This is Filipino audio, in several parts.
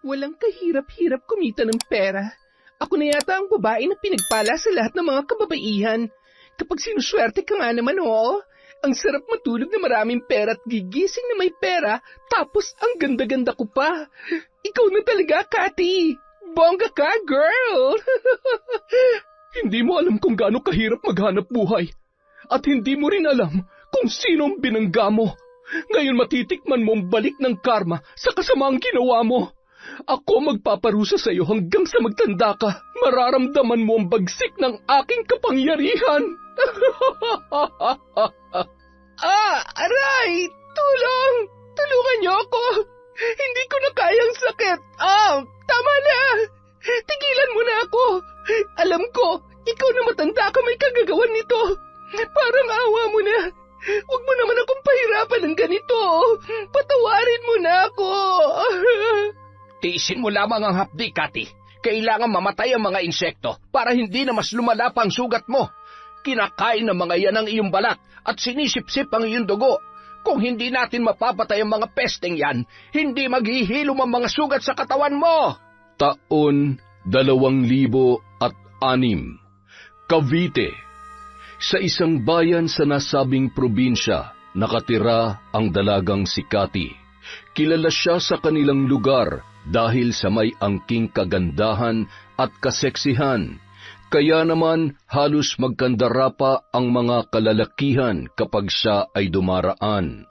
Walang kahirap-hirap kumita ng pera. Ako na yata ang babae na pinagpala sa lahat ng mga kababaihan. Kapag sinuswerte ka nga naman, oo. Ang sarap matulog na maraming pera at gigising na may pera, tapos ang ganda-ganda ko pa. Ikaw na talaga, Cathy. Bongga ka, girl! Hindi mo alam kung gaano kahirap maghanap buhay. At hindi mo rin alam kung sino ang binangga mo. Ngayon matitikman mo ang balik ng karma sa kasamaang ginawa mo. Ako magpaparusa sa iyo hanggang sa magtanda ka. Mararamdaman mo ang bagsik ng aking kapangyarihan. Aray! Tulong! Tulungan niyo ako! Hindi ko na kayang sakit. Tama na! Tigilan mo na ako! Alam ko, ikaw na matanda ka may kagagawan nito. Parang awa mo na. Huwag mo naman akong pahirapan ng ganito. Patawarin mo na ako. Tiisin mo lamang ang hapdi, Cathy. Kailangan mamatay ang mga insekto para hindi na mas lumala pa ang sugat mo. Kinakain ng mga yan ang iyong balat at sinisip-sip ang iyong dugo. Kung hindi natin mapapatay ang mga pesteng yan, hindi maghihilom ang mga sugat sa katawan mo. Taon 2006, Cavite. Sa isang bayan sa nasabing probinsya, nakatira ang dalagang si Cathy. Kilala siya sa kanilang lugar dahil sa may angking kagandahan at kaseksihan. Kaya naman halos magkandara pa ang mga kalalakihan kapag siya ay dumaraan.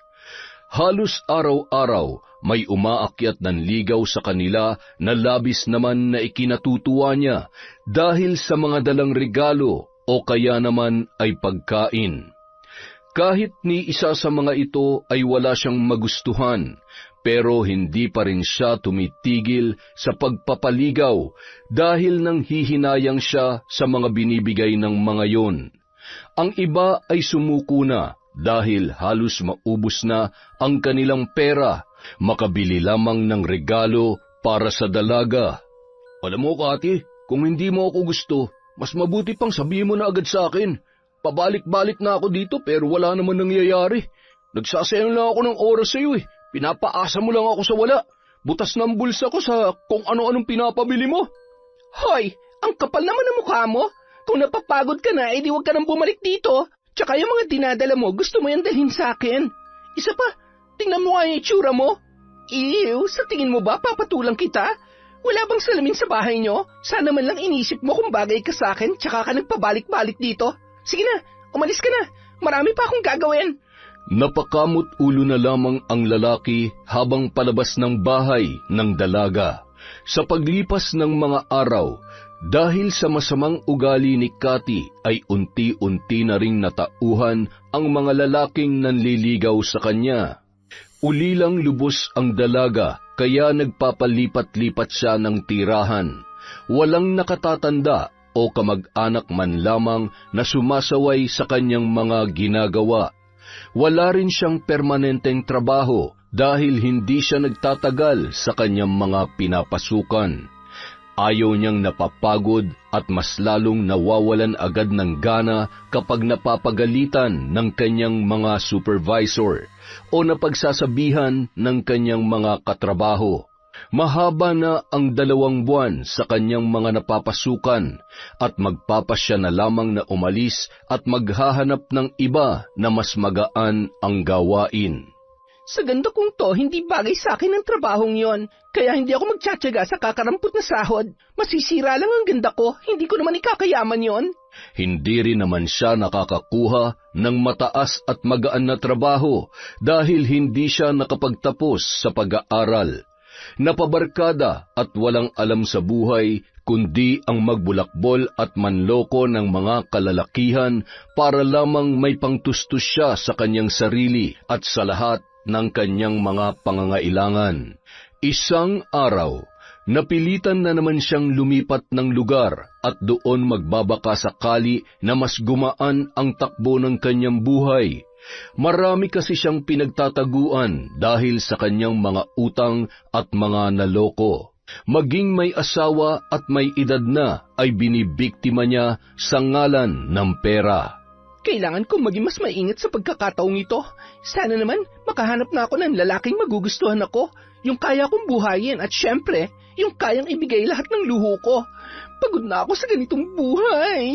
Halos araw-araw may umaakyat ng ligaw sa kanila na labis naman na ikinatutuwa niya dahil sa mga dalang regalo o kaya naman ay pagkain. Kahit ni isa sa mga ito ay wala siyang magustuhan, pero hindi pa rin siya tumitigil sa pagpapaligaw dahil nang hihinayang siya sa mga binibigay ng mga yon. Ang iba ay sumuko na dahil halos maubos na ang kanilang pera, makabili lamang ng regalo para sa dalaga. Alam mo, Cathy, kung hindi mo ako gusto, mas mabuti pang sabihin mo na agad sa akin. Pabalik-balik na ako dito pero wala naman nangyayari. Nagsasayang lang ako ng oras sa iyo eh. Pinapaasa mo lang ako sa wala. Butas ng bulsa ko sa kung ano-anong pinapabili mo. Hoy, ang kapal naman ng mukha mo. Kung napapagod ka na, edi huwag ka nang bumalik dito. Tsaka yung mga dinadala mo, gusto mo yan dalhin sa akin. Isa pa, tingnan mo nga yung itsura mo. Ew, sa tingin mo ba papatulang kita? Wala bang salamin sa bahay nyo? Sana man lang inisip mo kung bagay ka sa akin, tsaka ka nagpabalik-balik dito. Sige na, umalis ka na. Marami pa akong gagawin. Napakamot ulo na lamang ang lalaki habang palabas ng bahay ng dalaga. Sa paglipas ng mga araw, dahil sa masamang ugali ni Cathy ay unti-unti na ring natauhan ang mga lalaking nanliligaw sa kanya. Ulilang lubos ang dalaga kaya nagpapalipat-lipat siya ng tirahan. Walang nakatatanda o kamag-anak man lamang na sumasaway sa kanyang mga ginagawa. Wala rin siyang permanenteng trabaho dahil hindi siya nagtatagal sa kanyang mga pinapasukan. Ayaw niyang napapagod at mas lalong nawawalan agad ng gana kapag napapagalitan ng kanyang mga supervisor o napagsasabihan ng kanyang mga katrabaho. Mahaba na ang 2 buwan sa kanyang mga napapasukan at magpapasya na lamang na umalis at maghahanap ng iba na mas magaan ang gawain. Sa ganda kong to, hindi bagay sa akin ang trabahong yon. Kaya hindi ako magtsatsaga sa kakarampot na sahod. Masisira lang ang ganda ko, hindi ko naman ikakayaman yon. Hindi rin naman siya nakakakuha ng mataas at magaan na trabaho dahil hindi siya nakapagtapos sa pag-aaral. Napabarkada at walang alam sa buhay kundi ang magbulakbol at manloko ng mga kalalakihan para lamang may pangtustos siya sa kanyang sarili at sa lahat ng kanyang mga pangangailangan. Isang araw, napilitan na naman siyang lumipat ng lugar at doon magbabaka sakali na mas gumaan ang takbo ng kanyang buhay. Marami kasi siyang pinagtataguan dahil sa kanyang mga utang at mga naloko. Maging may asawa at may edad na ay binibiktima niya sa ngalan ng pera. Kailangan kong maging mas maingat sa pagkakataong ito. Sana naman makahanap na ako ng lalaking magugustuhan ako, yung kaya kong buhayin at syempre, Yung kayang ibigay lahat ng luho ko. Pagod na ako sa ganitong buhay.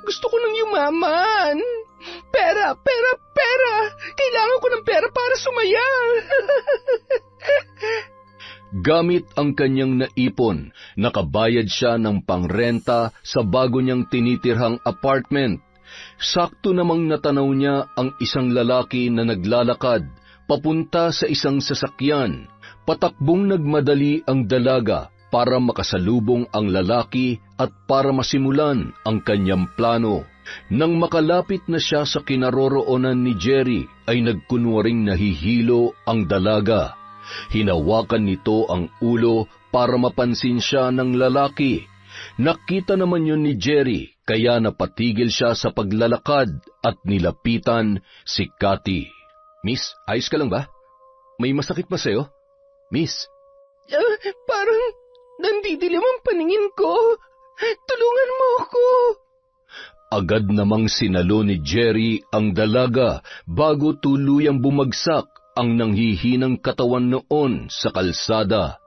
Gusto ko nang yumaman. Pera, pera, pera! Kailangan ko ng pera para sumaya. Gamit ang kanyang naipon, nakabayad siya ng pangrenta sa bago niyang tinitirhang apartment. Sakto namang natanaw niya ang isang lalaki na naglalakad papunta sa isang sasakyan. Patakbong nagmadali ang dalaga para makasalubong ang lalaki at para masimulan ang kanyang plano. Nang makalapit na siya sa kinaroroonan ni Jerry, ay nagkunwaring nahihilo ang dalaga. Hinawakan nito ang ulo para mapansin siya ng lalaki. Nakita naman yun ni Jerry, kaya napatigil siya sa paglalakad at nilapitan si Cathy. "Miss, ayos ka lang ba? May masakit ba sa'yo? Miss?" Parang nandidilim ang paningin ko. Tulungan mo ako. Agad namang sinalo ni Jerry ang dalaga bago tuluyang bumagsak ang nanghihinang katawan noon sa kalsada.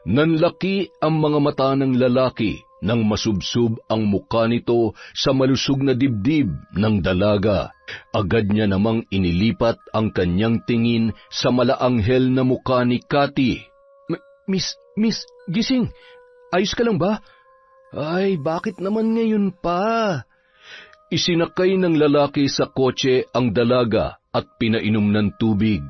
Nanlaki ang mga mata ng lalaki nang masubsob ang mukha nito sa malusog na dibdib ng dalaga. Agad niya namang inilipat ang kanyang tingin sa malaanghel na mukha ni Cathy. Miss, gising. Ayos ka lang ba? Ay, bakit naman ngayon pa?" Isinakay ng lalaki sa kotse ang dalaga at pinainom ng tubig.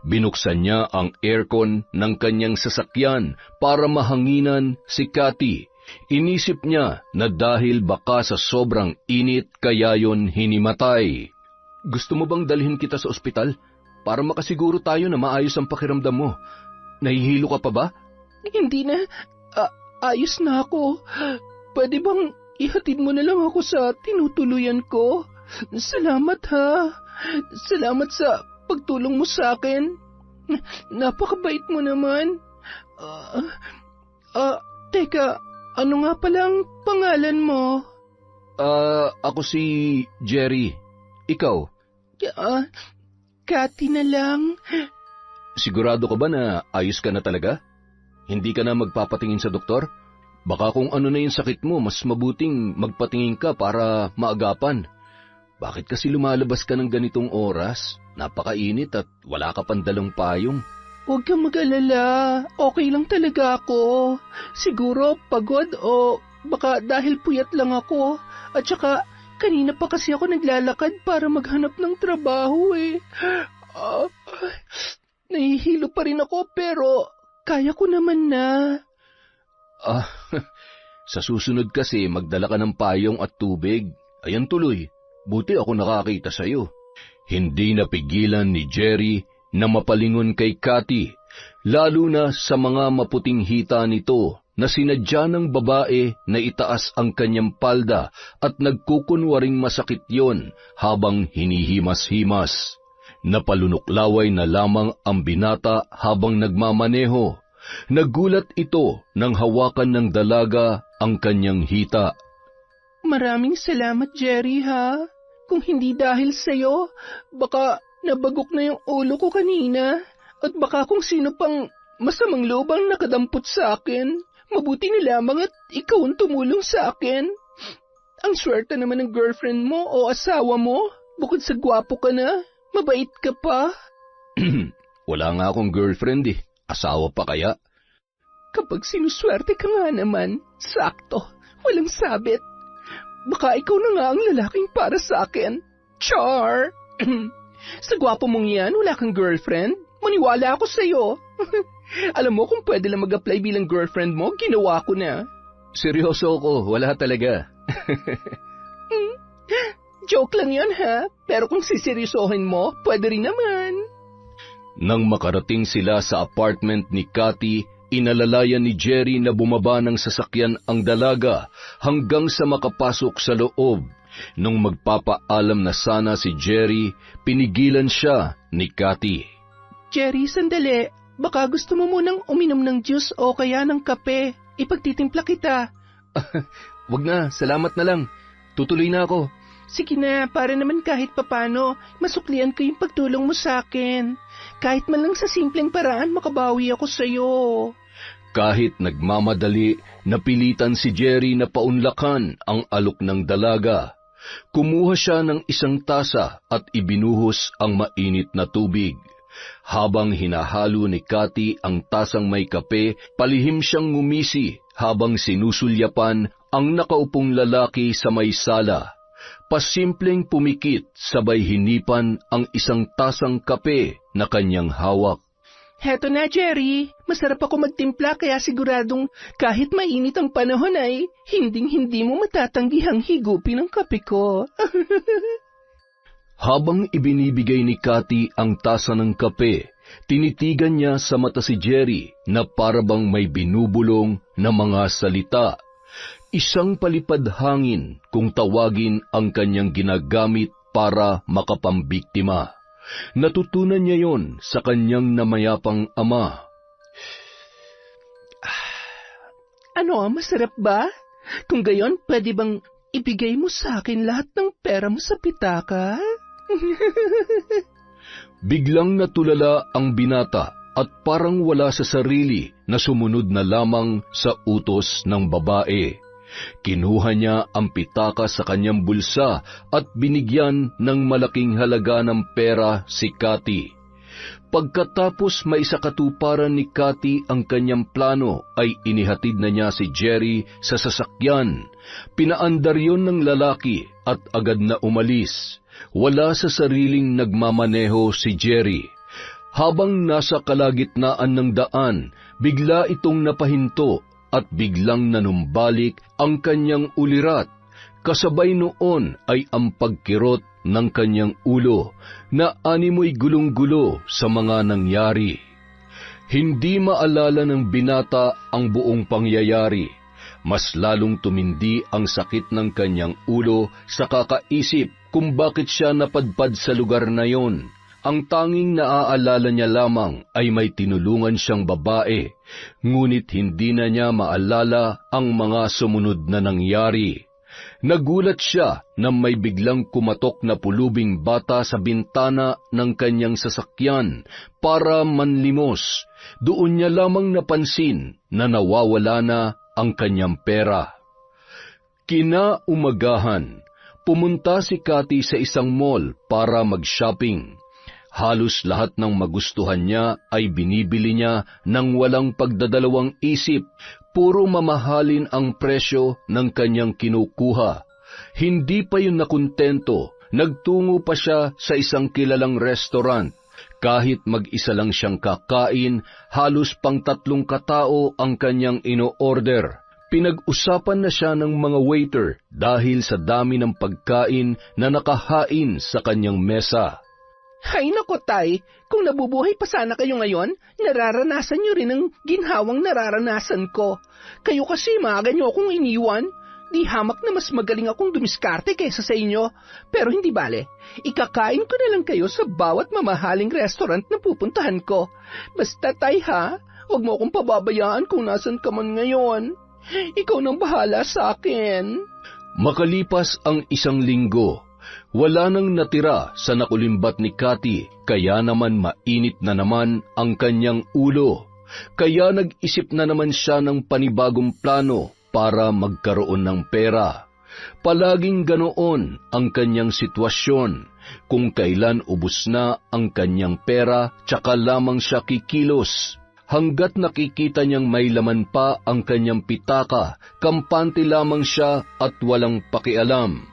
Binuksan niya ang aircon ng kanyang sasakyan para mahanginan si Cathy. Inisip niya na dahil baka sa sobrang init kaya yon hinimatay. "Gusto mo bang dalhin kita sa ospital para makasiguro tayo na maayos ang pakiramdam mo? Nahihilo ka pa ba?" Hindi na. Ayos na ako. Pwede bang ihatid mo na lang ako sa tinutuluyan ko? Salamat ha. Salamat sa pagtulong mo sa akin. Napakabait mo naman. Teka, ano nga palang pangalan mo? Ako si Jerry. Ikaw? Cathy na lang. Sigurado ka ba na ayos ka na talaga? Hindi ka na magpapatingin sa doktor? Baka kung ano na yung sakit mo, mas mabuting magpatingin ka para maagapan. Bakit kasi lumalabas ka ng ganitong oras? Napakainit at wala ka pang dalang payong. Huwag kang mag-alala. Okay lang talaga ako. Siguro pagod o baka dahil puyat lang ako. At saka kanina pa kasi ako naglalakad para maghanap ng trabaho eh. Nahihilo pa rin ako pero kaya ko naman na. Sa susunod kasi magdala ka ng payong at tubig. Ayan tuloy, buti ako nakakita sa'yo. Hindi napigilan ni Jerry na mapalingon kay Cathy, lalo na sa mga maputing hita nito na sinadya ng babae na itaas ang kanyang palda at nagkukunwaring masakit yon habang hinihimas-himas. Napalunuklaway na lamang ang binata habang nagmamaneho. Nagulat ito nang hawakan ng dalaga ang kanyang hita. Maraming salamat, Jerry, ha? Kung hindi dahil sa'yo, baka nabagok na yung ulo ko kanina. At baka kung sino pang masamang loob ang nakadampot sa akin. Mabuti na lamang at ikaw ang tumulong sa akin. Ang swerte naman ng girlfriend mo o asawa mo. Bukod sa gwapo ka na, mabait ka pa. Wala nga akong girlfriend eh. Asawa pa kaya? Kapag sinuswerte ka nga naman, sakto, walang sabit. Baka ikaw na nga ang lalaking para sa akin. Char! Sa gwapo mong yan, wala kang girlfriend? Maniwala ako sa'yo. Alam mo, kung pwede lang mag-apply bilang girlfriend mo, ginawa ko na. Seryoso ako, wala talaga. Joke lang yun ha, pero kung siseryosohin mo, pwede rin naman. Nang makarating sila sa apartment ni Cathy, inalalayan ni Jerry na bumaba ng sasakyan ang dalaga hanggang sa makapasok sa loob. Nung magpapaalam na sana si Jerry, pinigilan siya ni Cathy. Jerry, sandali. Baka gusto mo munang uminom ng juice o kaya ng kape. Ipagtitimpla kita. Wag na, salamat na lang. Tutuloy na ako. Sige na, para naman kahit papano, masuklian ko yung pagtulong mo sa akin. Kahit man lang sa simpleng paraan, makabawi ako sa'yo. Kahit nagmamadali, napilitan si Jerry na paunlakan ang alok ng dalaga. Kumuha siya ng isang tasa at ibinuhos ang mainit na tubig. Habang hinahalo ni Cathy ang tasang may kape, palihim siyang ngumisi habang sinusulyapan ang nakaupong lalaki sa may sala. Pasimpleng pumikit sabay hinipan ang isang tasang kape na kanyang hawak. Heto na, Jerry. Masarap ako magtimpla kaya siguradong kahit mainit ang panahon ay hinding-hindi mo matatanggihang higupin ang kape ko. Habang ibinibigay ni Cathy ang tasa ng kape, tinitigan niya sa mata si Jerry na parabang may binubulong na mga salita. Isang palipad hangin kung tawagin ang kanyang ginagamit para makapambiktima. Natutunan niya yon sa kanyang namayapang ama. Ano, masarap ba? Kung gayon, pwede bang ibigay mo sa akin lahat ng pera mo sa pitaka? Biglang natulala ang binata at parang wala sa sarili na sumunod na lamang sa utos ng babae. Kinuha niya ang pitaka sa kanyang bulsa at binigyan ng malaking halaga ng pera si Cathy. Pagkatapos maisakatuparan ni Cathy ang kanyang plano ay inihatid na niya si Jerry sa sasakyan. Pinaandar yon ng lalaki at agad na umalis. Wala sa sariling nagmamaneho si Jerry. Habang nasa kalagitnaan ng daan, bigla itong napahinto at biglang nanumbalik ang kanyang ulirat. Kasabay noon ay ang pagkirot ng kanyang ulo na animoy gulong-gulo sa mga nangyari. Hindi maalala ng binata ang buong pangyayari. Mas lalong tumindi ang sakit ng kanyang ulo sa kakaisip kung bakit siya napadpad sa lugar na yon. Ang tanging naaalala niya lamang ay may tinulungan siyang babae, ngunit hindi na niya maalala ang mga sumunod na nangyari. Nagulat siya na may biglang kumatok na pulubing bata sa bintana ng kanyang sasakyan para manlimos. Doon niya lamang napansin na nawawala na ang kanyang pera. Kinaumagahan, pumunta si Cathy sa isang mall para mag-shopping. Halos lahat ng magustuhan niya ay binibili niya nang walang pagdadalawang isip. Puro mamahalin ang presyo ng kanyang kinukuha. Hindi pa yun nakuntento, nagtungo pa siya sa isang kilalang restaurant. Kahit mag-isa lang siyang kakain, halos pang 3 katao ang kanyang ino-order. Pinag-usapan na siya ng mga waiter dahil sa dami ng pagkain na nakahain sa kanyang mesa. Hay nako, Tay, kung nabubuhay pa sana kayo ngayon, nararanasan niyo rin ang ginhawang nararanasan ko. Kayo kasi maaga niyo akong iniwan. Di hamak na mas magaling akong dumiskarte kaysa sa inyo. Pero hindi bale, ikakain ko na lang kayo sa bawat mamahaling restaurant na pupuntahan ko. Basta, Tay, ha? Huwag mo akong pababayaan kung nasan ka man ngayon. Ikaw nang bahala sa akin. Makalipas ang 1 linggo, wala nang natira sa nakulimbat ni Cathy, kaya naman mainit na naman ang kanyang ulo. Kaya nag-isip na naman siya ng panibagong plano para magkaroon ng pera. Palaging ganoon ang kanyang sitwasyon. Kung kailan ubos na ang kanyang pera, tsaka lamang siya kikilos. Hanggat nakikita niyang may laman pa ang kanyang pitaka, kampante lamang siya at walang pakialam.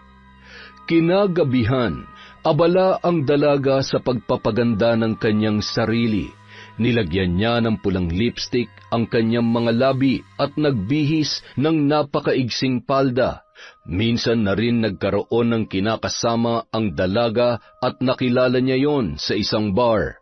Kinagabihan, abala ang dalaga sa pagpapaganda ng kanyang sarili. Nilagyan niya ng pulang lipstick ang kanyang mga labi at nagbihis ng napakaigsing palda. Minsan na rin nagkaroon ng kinakasama ang dalaga at nakilala niya yon sa isang bar.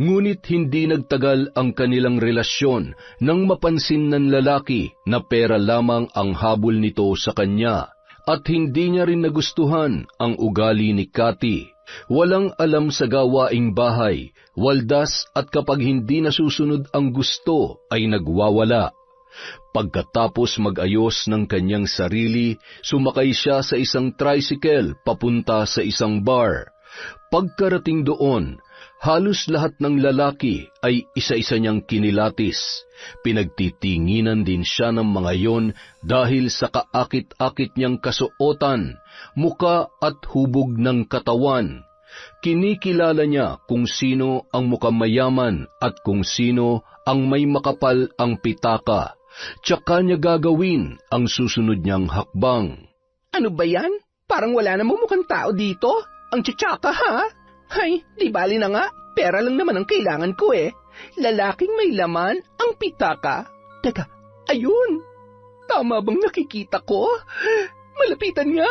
Ngunit hindi nagtagal ang kanilang relasyon nang mapansin ng lalaki na pera lamang ang habol nito sa kanya. At hindi niya rin nagustuhan ang ugali ni Cathy. Walang alam sa gawaing bahay, waldas at kapag hindi nasusunod ang gusto ay nagwawala. Pagkatapos mag-ayos ng kanyang sarili, sumakay siya sa isang tricycle papunta sa isang bar. Pagkarating doon, Halos lahat ng lalaki ay isa-isa niyang kinilatis. Pinagtitinginan din siya ng mga yon dahil sa kaakit-akit niyang kasuotan, muka at hubog ng katawan. Kinikilala niya kung sino ang mukhang mayaman at kung sino ang may makapal ang pitaka. Tsaka niya gagawin ang susunod niyang hakbang. Ano ba yan? Parang wala namang mukhang tao dito. Ang tsatsaka, ha? Ay, di bali na nga. Pera lang naman ang kailangan ko eh. Lalaking may laman ang pitaka. Teka, ayun. Tama bang nakikita ko? Malapitan nga.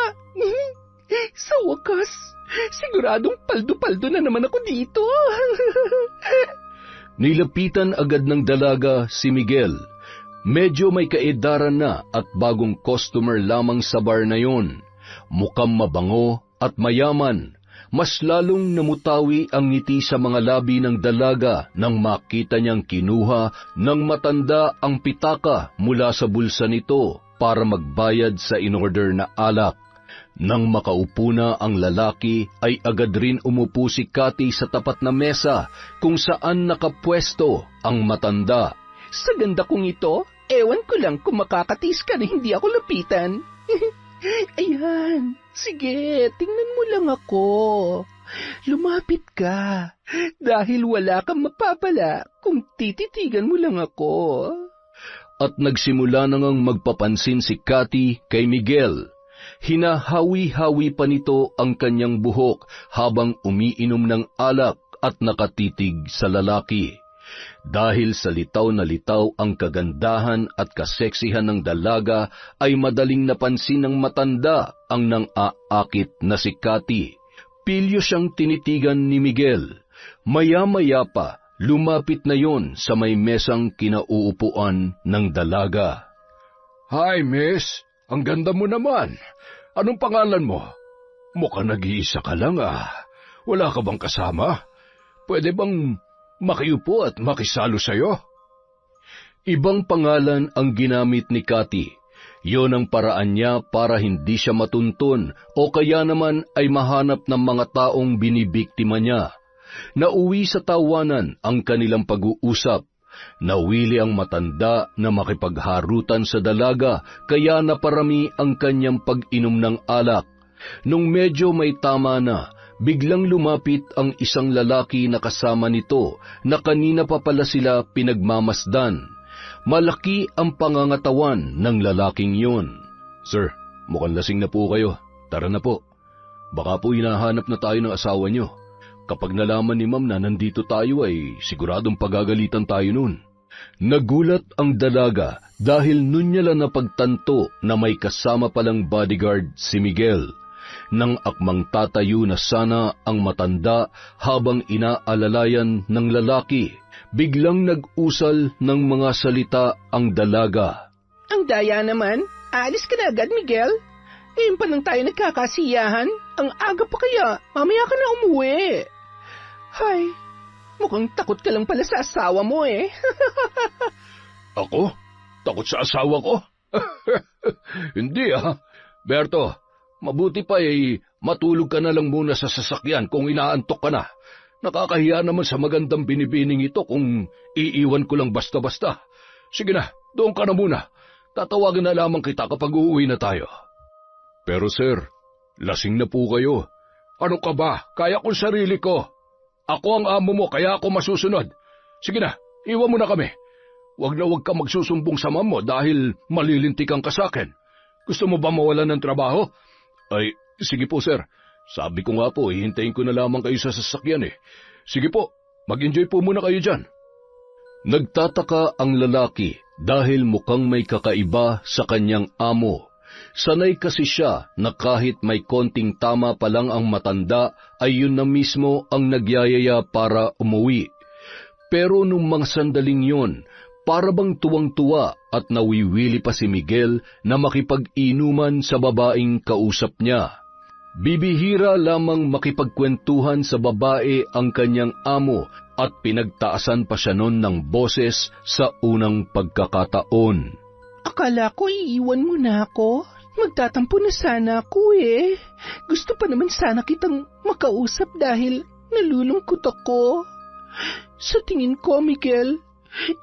Sa wakas, siguradong paldo-paldo na naman ako dito. Nilapitan agad ng dalaga si Miguel. Medyo may kaedaran na at bagong customer lamang sa bar na yon. Mukhang mabango at mayaman. Mas lalong namutawi ang ngiti sa mga labi ng dalaga nang makita niyang kinuha ng matanda ang pitaka mula sa bulsa nito para magbayad sa inorder na alak. Nang makaupo na ang lalaki ay agad rin umupo si Cathy sa tapat na mesa kung saan nakapwesto ang matanda. Sa ganda kong ito, ewan ko lang kung makakatis ka na hindi ako lapitan. Ayan, sige, tingnan mo lang ako. Lumapit ka, dahil wala kang mapapala kung tititigan mo lang ako. At nagsimula na ngang magpapansin si Cathy kay Miguel. Hinahawi-hawi pa nito ang kanyang buhok habang umiinom ng alak at nakatitig sa lalaki. Dahil sa litaw na litaw ang kagandahan at kaseksihan ng dalaga ay madaling napansin ng matanda ang nang-aakit na si Cathy. Pilyo siyang tinitigan ni Miguel. Maya-maya pa, lumapit na yon sa may mesang kinauupuan ng dalaga. Hi, miss. Ang ganda mo naman. Anong pangalan mo? Mukhang nag-iisa ka lang Wala ka bang kasama? Pwede bang makiupo at makisalo sa'yo? Ibang pangalan ang ginamit ni Cathy. Yon ang paraan niya para hindi siya matuntun o kaya naman ay mahanap ng mga taong binibiktima niya. Nauwi sa tawanan ang kanilang pag-uusap. Nawili ang matanda na makipagharutan sa dalaga kaya naparami ang kanyang pag-inom ng alak. Nung medyo may tama na, biglang lumapit ang isang lalaki na kasama nito na kanina pa pala sila pinagmamasdan. Malaki ang pangangatawan ng lalaking yun. Sir, mukhang lasing na po kayo. Tara na po. Baka po hinahanap na tayo ng asawa nyo. Kapag nalaman ni ma'am na nandito tayo ay siguradong pagagalitan tayo nun. Nagulat ang dalaga dahil nun niya lang napagtanto na may kasama palang bodyguard si Miguel. Nang akmang tatayo na sana ang matanda habang inaalalayan ng lalaki, biglang nag-usal ng mga salita ang dalaga. Ang daya naman, aalis ka na agad, Miguel. Ngayon pa lang tayo nagkakasiyahan. Ang aga pa kaya, mamaya ka na umuwi. Hay, mukhang takot ka lang pala sa asawa mo eh. Ako? Takot sa asawa ko? Hindi Berto, mabuti pa matulog ka na lang muna sa sasakyan kung inaantok ka na. Nakakahiya naman sa magandang binibining ito kung iiwan ko lang basta-basta. Sige na, doon ka na muna. Tatawagan na lamang kita kapag uuwi na tayo. Pero sir, lasing na po kayo. Ano ka ba? Kaya kong sarili ko. Ako ang amo mo, kaya ako masusunod. Sige na, iwan mo na kami. Huwag ka magsusumbong sa ma'am mo dahil malilintikan ka sa akin. Gusto mo ba mawalan ng trabaho? Ay, sige po sir. Sabi ko nga po, hihintayin ko na lamang kayo sa sasakyan Sige po, mag-enjoy po muna kayo dyan. Nagtataka ang lalaki dahil mukhang may kakaiba sa kanyang amo. Sanay kasi siya na kahit may konting tama pa lang ang matanda ay yun na mismo ang nagyayaya para umuwi. Pero nung mga sandaling yun, para bang tuwang-tuwa at nawiwili pa si Miguel na makipag-inuman sa babaeng kausap niya. Bibihira lamang makipagkwentuhan sa babae ang kanyang amo at pinagtaasan pa siya nun ng boses sa unang pagkakataon. Akala ko iiwan mo na ako. Magtatampo na sana ako eh. Gusto pa naman sana kitang makausap dahil Nalulungkot ako. Sa tingin ko, Miguel,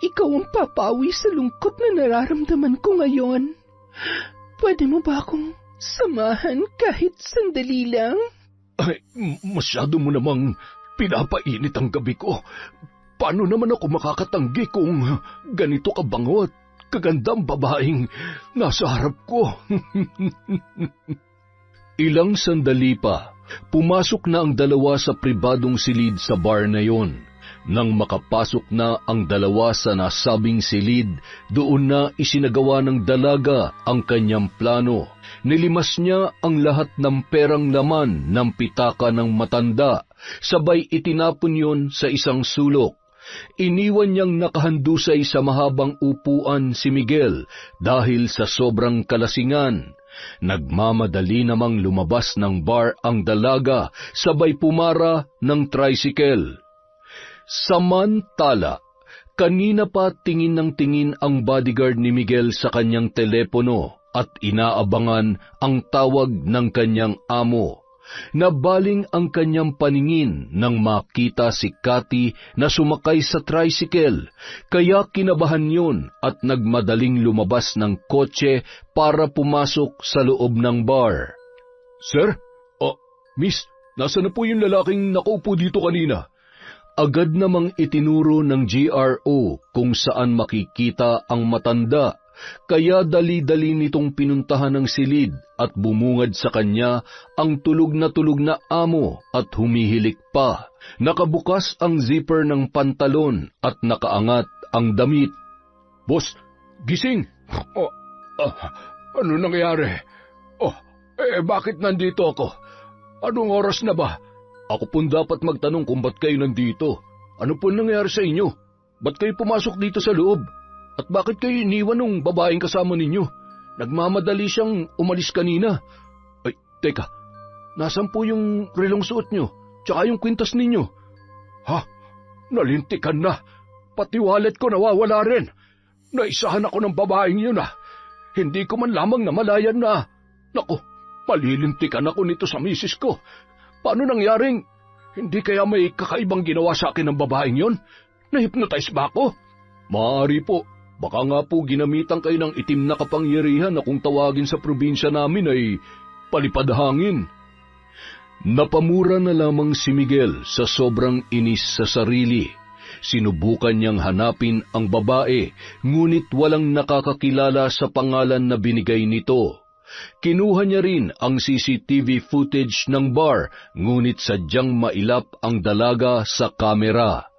ikaw ang papawi sa lungkot na nararamdaman ko ngayon. Pwede mo ba akong samahan kahit sandali lang? Ay, masyado mo namang pinapainit ang gabi ko. Paano naman ako makakatanggi kung ganito kabango at kagandang babaeng nasa harap ko? Ilang sandali pa, pumasok na ang dalawa sa pribadong silid sa bar na yon. Nang makapasok na ang dalawa sa nasabing silid, doon na isinagawa ng dalaga ang kanyang plano. Nilimas niya ang lahat ng perang laman ng pitaka ng matanda, sabay itinapon yon sa isang sulok. Iniwan niyang nakahandusay sa mahabang upuan si Miguel dahil sa sobrang kalasingan. Nagmamadali namang lumabas ng bar ang dalaga, sabay pumara ng tricycle. Samantala, kanina pa tingin ng tingin ang bodyguard ni Miguel sa kanyang telepono at inaabangan ang tawag ng kanyang amo. Nabaling ang kanyang paningin nang makita si Cathy na sumakay sa tricycle, kaya kinabahan yun at nagmadaling lumabas ng kotse para pumasok sa loob ng bar. Sir? Miss, nasa na po yung lalaking nakaupo dito kanina? Agad namang itinuro ng GRO kung saan makikita ang matanda, kaya dali-dali nitong pinuntahan ng silid at bumungad sa kanya ang tulog na amo at humihilik pa. Nakabukas ang zipper ng pantalon at nakaangat ang damit. Boss, gising! Ano nangyari? Bakit nandito ako? Anong oras na ba? Ako pong dapat magtanong kung ba't kayo nandito. Ano po nangyari sa inyo? Ba't kayo pumasok dito sa loob? At bakit kayo iniwan ng babaeng kasama ninyo? Nagmamadali siyang umalis kanina. Ay, teka, nasan po yung relong suot nyo? Tsaka yung kwintas ninyo? Ha? Nalintikan na. Pati wallet ko nawawala rin. Naisahan ako ng babaeng yun Hindi ko man lamang namalayan na. Naku, malilintikan ako nito sa misis ko. Paano nangyaring? Hindi kaya may kakaibang ginawa sa akin ng babaeng yon? Na-hypnotize ba ako? Maaari po. Baka nga po ginamitan kayo ng itim na kapangyarihan na kung tawagin sa probinsya namin ay palipad hangin. Napamura na lamang si Miguel sa sobrang inis sa sarili. Sinubukan niyang hanapin ang babae, ngunit walang nakakakilala sa pangalan na binigay nito. Kinuha niya rin ang CCTV footage ng bar, ngunit sadyang mailap ang dalaga sa kamera.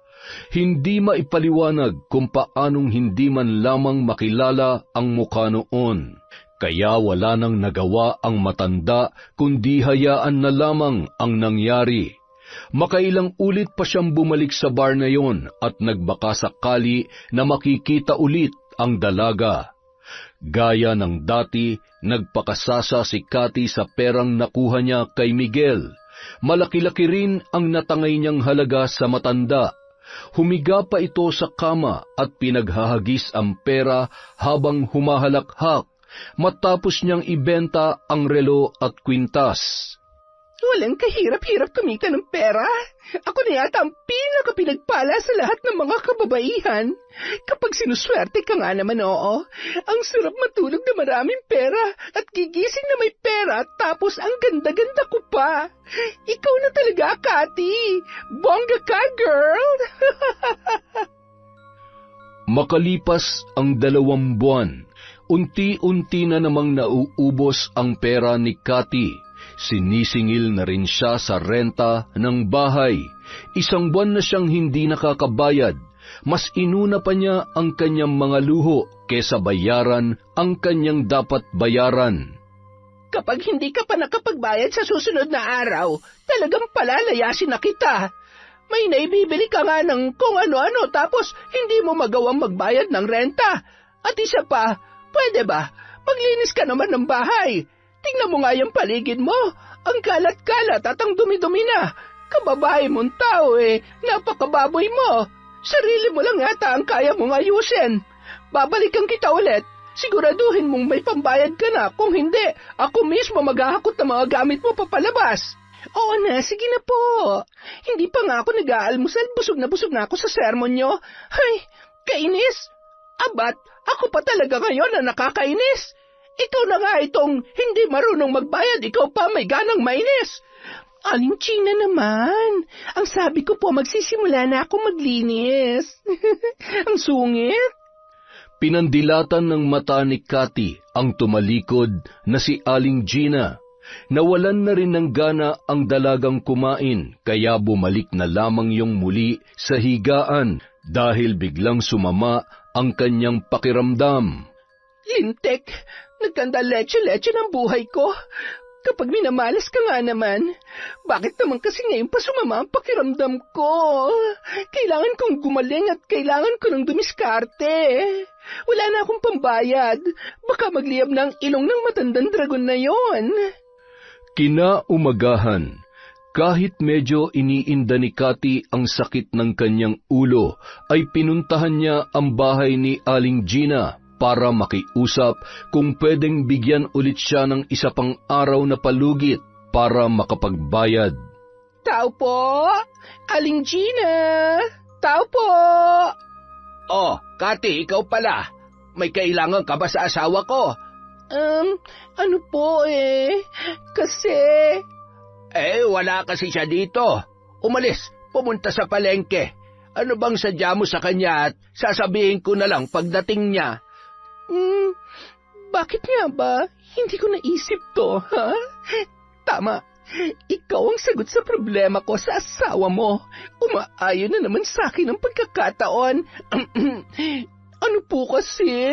Hindi maipaliwanag kung paanong hindi man lamang makilala ang mukha noon. Kaya wala nang nagawa ang matanda kundi hayaan na lamang ang nangyari. Makailang ulit pa siyang bumalik sa bar na yon at nagbaka sakali na makikita ulit ang dalaga. Gaya ng dati, nagpakasasa si Cathy sa perang nakuha niya kay Miguel. Malaki-laki rin ang natangay niyang halaga sa matanda. Humiga pa ito sa kama at pinaghahagis ang pera habang humahalakhak matapos niyang ibenta ang relo at kwintas. Walang kahirap-hirap kumita ng pera. Ako na yata ang pinakapinagpala sa lahat ng mga kababaihan. Kapag sinuswerte ka nga naman, oo. Ang sarap matulog na maraming pera at gigising na may pera tapos ang ganda-ganda ko pa. Ikaw na talaga, Cathy. Bongga ka, girl! Makalipas ang 2 buwan, unti-unti na namang nauubos ang pera ni Cathy. Sinisingil na rin siya sa renta ng bahay. 1 buwan na siyang hindi nakakabayad. Mas inuna pa niya ang kanyang mga luho kesa bayaran ang kanyang dapat bayaran. Kapag hindi ka pa nakapagbayad sa susunod na araw, talagang palalayasin na kita. May naibibili ka nga ng kung ano-ano tapos hindi mo magawang magbayad ng renta. At isa pa, pwede ba? Maglinis ka naman ng bahay. Tingnan mo nga yung paligid mo. Ang kalat-kalat at ang dumi-dumi na. Kababae mong tao napakababoy mo. Sarili mo lang yata ang kaya mong ayusin. Babalikan kita ulit. Siguraduhin mong may pambayad ka na. Kung hindi, ako mismo maghahakot ng mga gamit mo papalabas. Oo na, sige na po. Hindi pa nga ako nag-aalmusal, busog na ako sa sermon nyo. Ay, kainis. Abat, ako pa talaga ngayon na nakakainis. Ikaw na nga itong hindi marunong magbayad, ikaw pa may ganang mainis. Aling Gina naman. Ang sabi ko po, magsisimula na ako maglinis. Ang sungit. Pinandilatan ng mata ni Cathy ang tumalikod na si Aling Gina. Nawalan na rin ng gana ang dalagang kumain, kaya bumalik na lamang yung muli sa higaan dahil biglang sumama ang kanyang pakiramdam. Lintek, nagkanda leche-leche ng buhay ko. Kapag minamalas ka nga naman, bakit naman kasi ngayon pa sumama ang pakiramdam ko? Kailangan kong gumaling at kailangan ko ng dumiskarte. Wala na akong pambayad. Baka magliyab ng ilong ng matandang dragon na yon. Kinaumagahan, kahit medyo iniinda ni Cathy ang sakit ng kanyang ulo, ay pinuntahan niya ang bahay ni Aling Gina para makiusap kung pwedeng bigyan ulit siya ng isa pang araw na palugit para makapagbayad. Tao po! Aling Gina! Tao po! Oh, Cathy, ikaw pala. May kailangan ka ba sa asawa ko? Ano po kasi... Wala kasi siya dito. Umalis, pumunta sa palengke. Ano bang sadya mo sa kanya at sasabihin ko na lang pagdating niya? Bakit nga ba? Hindi ko naisip to, ha? Tama. Ikaw ang sagot sa problema ko sa asawa mo. Umaayon na naman sa akin ang pagkakataon. Ano po kasi?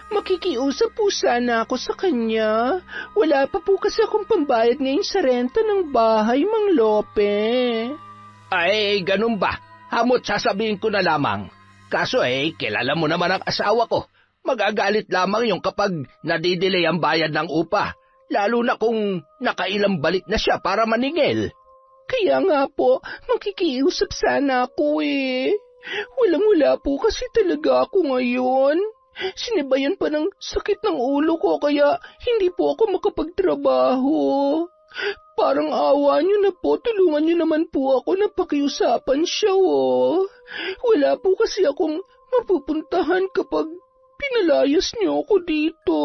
Makikiusap po sana ako sa kanya. Wala pa po kasi akong pambayad ngayon sa renta ng bahay, Mang Lope. Ay, ganun ba? Hamot sasabihin ko na lamang. Kaso kilala mo naman ang asawa ko. Magagalit lamang yung kapag nadidelay ang bayad ng upa, lalo na kung nakailang balik na siya para maningil. Kaya nga po, makikiusap sana ako Walang-wala po kasi talaga ako ngayon. Sinibayan pa ng sakit ng ulo ko kaya hindi po ako makapagtrabaho. Parang awa niyo na po, tulungan niyo naman po ako na pakiusapan siya Wala po kasi akong mapupuntahan kapag pinalayas niyo ako dito.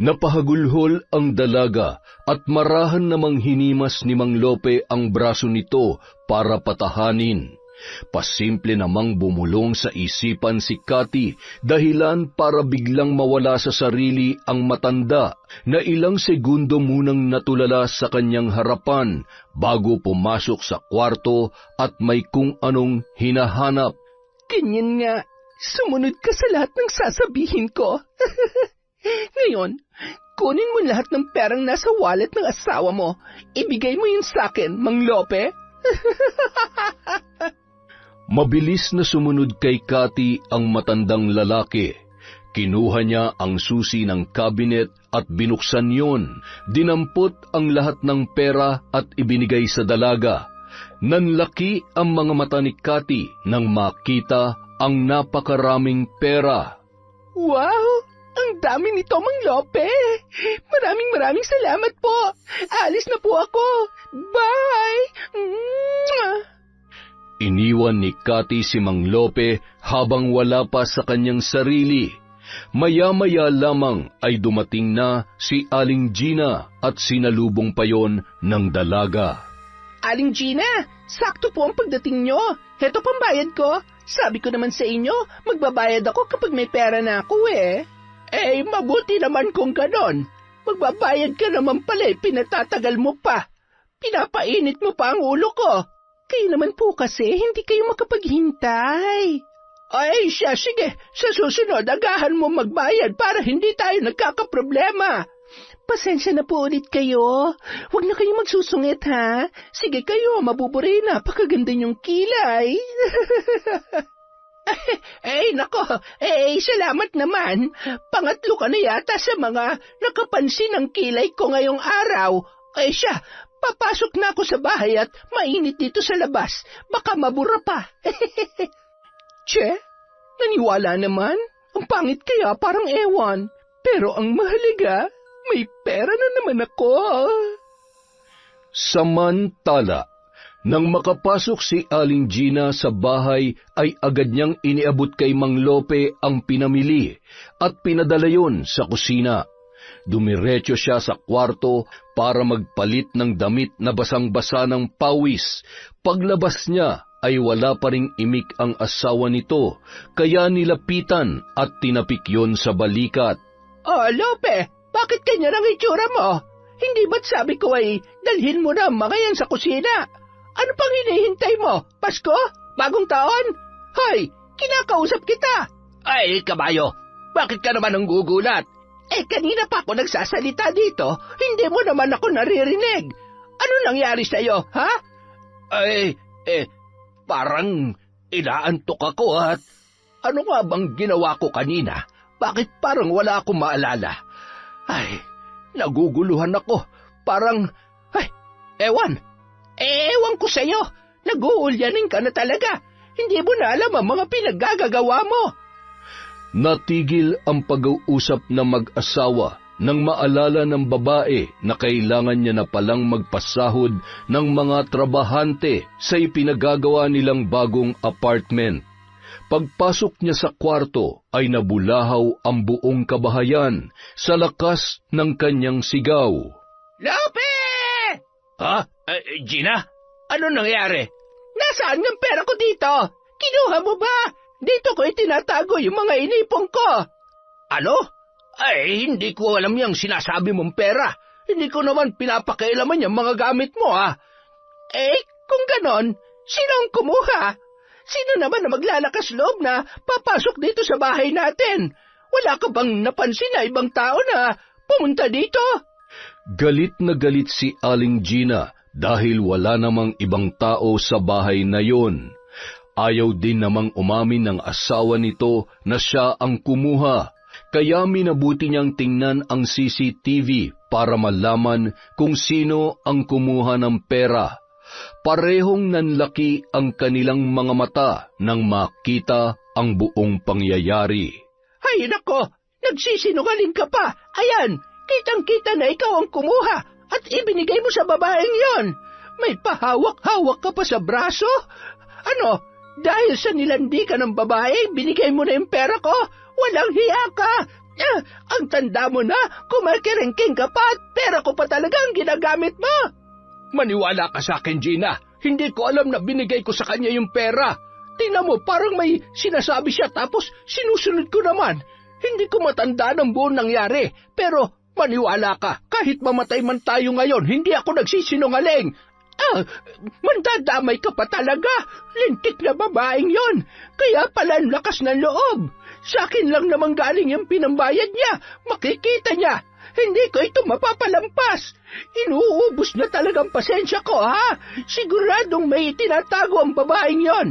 Napahagulhol ang dalaga at marahan namang hinimas ni Mang Lope ang braso nito para patahanin. Pasimple namang bumulong sa isipan si Cathy dahilan para biglang mawala sa sarili ang matanda na ilang segundo munang natulala sa kanyang harapan bago pumasok sa kwarto at may kung anong hinahanap. Ganyan nga. Sumunod ka sa lahat ng sasabihin ko. Ngayon, kunin mo lahat ng perang nasa wallet ng asawa mo. Ibigay mo yun sa akin, Mang Lope. Mabilis na sumunod kay Cathy ang matandang lalaki. Kinuha niya ang susi ng kabinet at binuksan yon. Dinampot ang lahat ng pera at ibinigay sa dalaga. Nanlaki ang mga mata ni Cathy nang makita ang napakaraming pera. Wow! Ang dami nito, Mang Lope! Maraming salamat po! Alis na po ako! Bye! Iniwan ni Cathy si Mang Lope habang wala pa sa kanyang sarili. Maya-maya lamang ay dumating na si Aling Gina at sinalubong pa yon ng dalaga. Aling Gina, sakto po ang pagdating nyo. Heto pambayad ko. Sabi ko naman sa inyo, magbabayad ako kapag may pera na ako mabuti naman kung ganon. Magbabayad ka naman pala pinatatagal mo pa. Pinapainit mo pa ang ulo ko. Kayo naman po kasi, hindi kayo makapaghintay. Ay, sige. Sa susunod, agahan mo magbayad para hindi tayo nagkakaproblema. Pasensya na po ulit kayo. Huwag na kayong magsusungit, ha? Sige kayo, mabuburi na. Napakaganda niyong kilay. Nako. Salamat naman. Pangatlo ka na yata sa mga nakapansin ng kilay ko ngayong araw. Papasok na ako sa bahay at mainit dito sa labas. Baka mabura pa. Che, naniwala naman. Ang pangit kaya parang ewan. Pero ang mahalaga, may pera na naman ako. Samantala, nang makapasok si Aling Gina sa bahay ay agad niyang iniabot kay Mang Lope ang pinamili at pinadala yon sa kusina. Dumiretso siya sa kwarto para magpalit ng damit na basang-basa ng pawis. Paglabas niya ay wala pa ring imik ang asawa nito, kaya nilapitan at tinapik yon sa balikat. Oh, Lope, bakit kanya ang itsura mo? Hindi ba't sabi ko ay dalhin mo na ang mga yan sa kusina? Ano pang hinihintay mo? Pasko? Bagong taon? Hoy, kinakausap kita! Ay, kabayo, bakit ka naman ang gugulat? Kanina pa ako nagsasalita dito, hindi mo naman ako naririnig. Ano nangyari sa'yo, ha? Parang inaantok ako at ano nga bang ginawa ko kanina? Bakit parang wala akong maalala? Ay, naguguluhan ako. Parang, ewan ko sa'yo. Nag-uulyanin ka na talaga. Hindi mo na alam ang mga pinaggagawa mo. Natigil ang pag-uusap ng mag-asawa nang maalala ng babae na kailangan niya na palang magpasahod ng mga trabahante sa ipinagagawa nilang bagong apartment. Pagpasok niya sa kwarto ay nabulahaw ang buong kabahayan sa lakas ng kanyang sigaw. Lope! Ha? Gina? Ano nangyari? Nasaan ang pera ko dito? Kinuha mo ba? Dito ko itinatago yung mga inipong ko. Ano? Hindi ko alam yung sinasabi mong pera. Hindi ko naman pinapakailaman yung mga gamit mo, ha? Kung ganon, sino ang kumuha? Sino naman na maglalakas loob na papasok dito sa bahay natin? Wala ka bang napansin na ibang tao na pumunta dito? Galit na galit si Aling Gina dahil wala namang ibang tao sa bahay na yon. Ayaw din namang umamin ng asawa nito na siya ang kumuha, kaya minabuti niyang tingnan ang CCTV para malaman kung sino ang kumuha ng pera. Parehong nanlaki ang kanilang mga mata nang makita ang buong pangyayari. Ay nako, nagsisinungaling ka pa. Ayan, kitang-kita na ikaw ang kumuha at ibinigay mo sa babaeng yon. May pahawak-hawak ka pa sa braso? Ano? Dahil sa nilandi ka ng babae, binigay mo na yung pera ko? Walang hiya ka! Ang tanda mo na, kumakirengking ka pa at pera ko pa talaga ang ginagamit mo! Maniwala ka sa akin, Gina. Hindi ko alam na binigay ko sa kanya yung pera. Tingnan mo, parang may sinasabi siya tapos sinusunod ko naman. Hindi ko matanda ng buong nangyari. Pero maniwala ka, kahit mamatay man tayo ngayon, hindi ako nagsisinungaling. Mandadamay ka pa talaga. Lintik na babaeng yon. Kaya pala ang lakas ng loob. Sa akin lang naman galing yung pinambayad niya. Makikita niya. Hindi ko ito mapapalampas. Inuubos na talagang pasensya ko, ha? Siguradong may itinatago ang babaeng yon.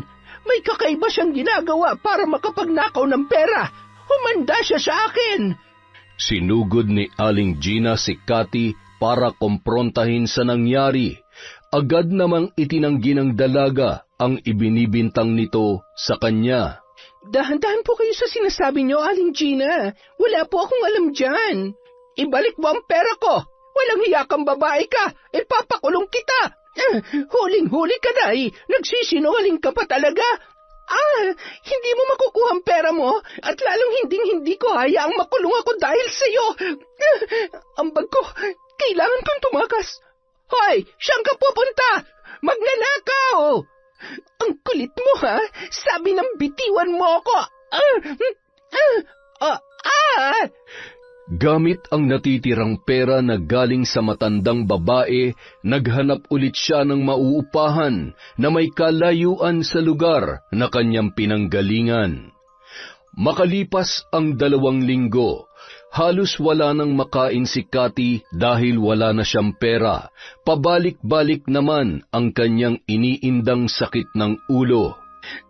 May kakaiba siyang ginagawa para makapagnakaw ng pera. Humanda siya sa akin. Sinugod ni Aling Gina si Cathy para komprontahin sa nangyari. Agad namang itinanggi ng dalaga ang ibinibintang nito sa kanya. Dahan-dahan po kayo sa sinasabi niyo, Aling Gina. Wala po akong alam dyan. Ibalik mo ang pera ko. Walang hiya kang babae ka. Ipapakulong kita. Huling-huli ka na eh. Nagsisinungaling ka pa talaga. Hindi mo makukuha ang pera mo at lalong hindi ko hayaang makulong ako dahil sa'yo. Ang bag ko, kailangan kong tumakas. Hoy, saan ka pupunta? Magnanakaw! Ang kulit mo, ha? Sabi ng bitiwan mo ako. Gamit ang natitirang pera na galing sa matandang babae, naghanap ulit siya ng mauupahan na may kalayuan sa lugar na kanyang pinanggalingan. Makalipas ang 2 linggo, halos wala nang makain si Cathy dahil wala na siyang pera. Pabalik-balik naman ang kanyang iniindang sakit ng ulo.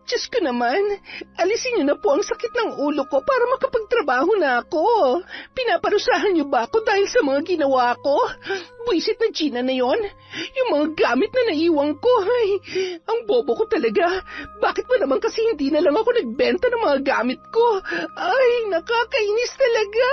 Diyos ko naman, alisin niyo na po ang sakit ng ulo ko para makapagtrabaho na ako. Pinaparusahan niyo ba ako dahil sa mga ginawa ko? Buisit na Gina na yon. Yung mga gamit na naiwan ko, ang bobo ko talaga. Bakit ba naman kasi hindi na lang ako nagbenta ng mga gamit ko? Ay, nakakainis talaga.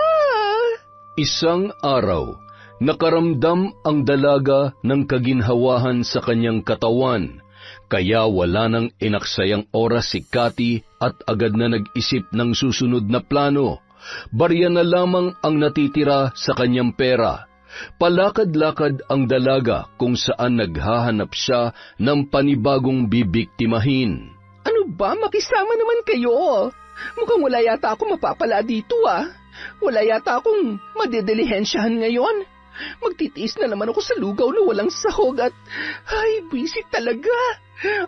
Isang araw, Nakaramdam ang dalaga ng kaginhawahan sa kanyang katawan, kaya wala nang inaksayang oras si Cathy at agad na nag-isip ng susunod na plano. Barya na lamang ang natitira sa kanyang pera. Palakad-lakad ang dalaga kung saan naghahanap siya ng panibagong bibiktimahin. Ano ba? Makisama naman kayo. Mukhang wala yata ako mapapala dito Wala yata akong madidilihensyahan ngayon. Magtitiis na naman ako sa lugaw na walang sahog at... Ay, busy talaga.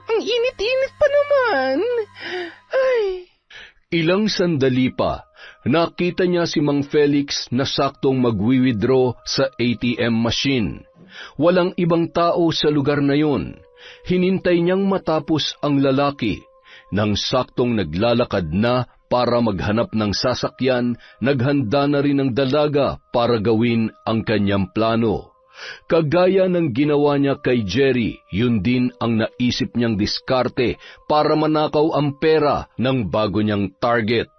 Ang init-init pa naman. Ay... Ilang sandali pa, nakita niya si Mang Felix na saktong magwi-withdraw sa ATM machine. Walang ibang tao sa lugar na yun. Hinintay niyang matapos ang lalaki. Nang saktong naglalakad na para maghanap ng sasakyan, naghanda na rin ang dalaga para gawin ang kanyang plano. Kagaya ng ginawa niya kay Jerry, yun din ang naisip niyang diskarte para manakaw ang pera ng bago niyang target.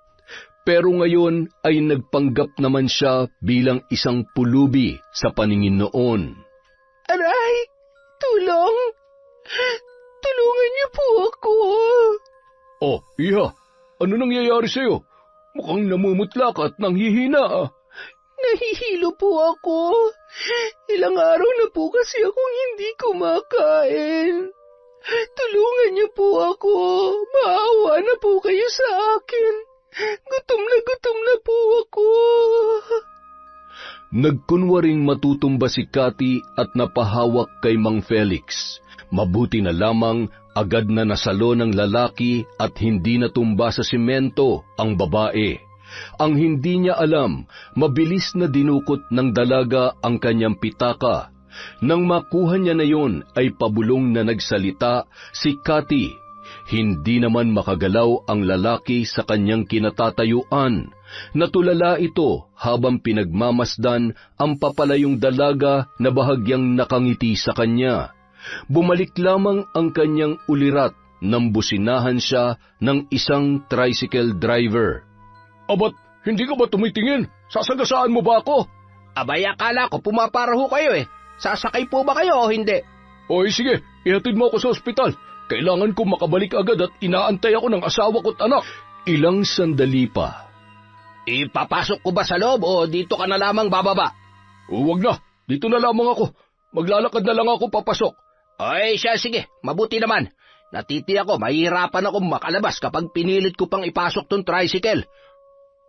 Pero ngayon ay nagpanggap naman siya bilang isang pulubi sa paningin noon. Aray! Tulong! Tulungan niyo po ako! Oh, iha, ano nangyayari sa'yo? Mukhang namumutla ka at nanghihina. Nahihilo po ako. Ilang araw na po kasi akong hindi kumakain. Tulungan niyo po ako. Maawa na po kayo sa akin. Gutom na po ako. Nagkunwaring matutumba si Cathy at napahawak kay Mang Felix. Mabuti na lamang agad na nasalo ng lalaki at hindi natumba sa simento ang babae. Ang hindi niya alam, mabilis na dinukot ng dalaga ang kanyang pitaka. Nang makuha niya na yon ay pabulong na nagsalita si Cathy. Hindi naman makagalaw ang lalaki sa kanyang kinatatayuan. Natulala ito habang pinagmamasdan ang papalayong dalaga na bahagyang nakangiti sa kanya. Bumalik lamang ang kanyang ulirat nang businahan siya ng isang tricycle driver. Abat, hindi ka ba tumitingin? Sasagasaan mo ba ako? Abay, akala ko pumaparaho kayo Sasakay po ba kayo o hindi? Oy, sige, ihatid mo ako sa ospital. Kailangan ko makabalik agad at inaantay ako ng asawa ko't anak. Ilang sandali pa. Ipapasok ko ba sa loob o dito ka na lamang bababa? Huwag na, dito na lamang ako. Maglalakad na lang ako papasok. Ay, siya, sige, mabuti naman. Natitiyak ko, mahihirapan akong makalabas kapag pinilit ko pang ipasok tong tricycle.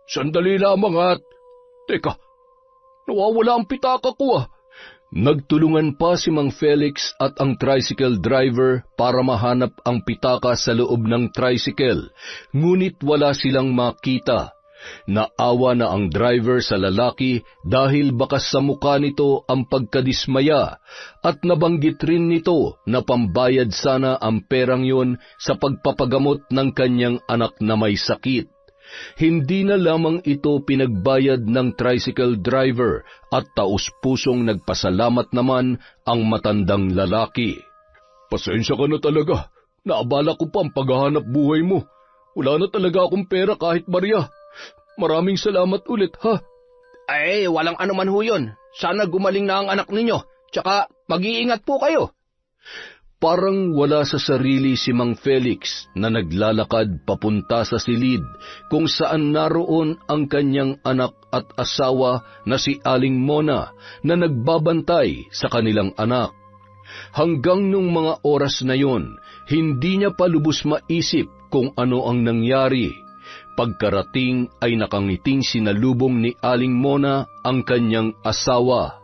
Sandali lamang at... Teka, nawawala ang pitaka ko Nagtulungan pa si Mang Felix at ang tricycle driver para mahanap ang pitaka sa loob ng tricycle, ngunit wala silang makita. Naawa na ang driver sa lalaki dahil baka sa mukha nito ang pagkadismaya at nabanggit rin nito na pambayad sana ang perang yon sa pagpapagamot ng kanyang anak na may sakit. Hindi na lamang ito pinagbayad ng tricycle driver at taus-pusong nagpasalamat naman ang matandang lalaki. Pasensya ka na talaga. Naabala ko pa ang paghahanap buhay mo. Wala na talaga akong pera kahit barya. Maraming salamat ulit, ha? Ay, walang anuman ho yun. Sana gumaling na ang anak ninyo. Tsaka mag-iingat po kayo. Parang wala sa sarili si Mang Felix na naglalakad papunta sa silid kung saan naroon ang kanyang anak at asawa na si Aling Mona na nagbabantay sa kanilang anak. Hanggang nung mga oras na yon, hindi niya pa lubos maisip kung ano ang nangyari. Pagkarating ay nakangiting sinalubong ni Aling Mona ang kanyang asawa.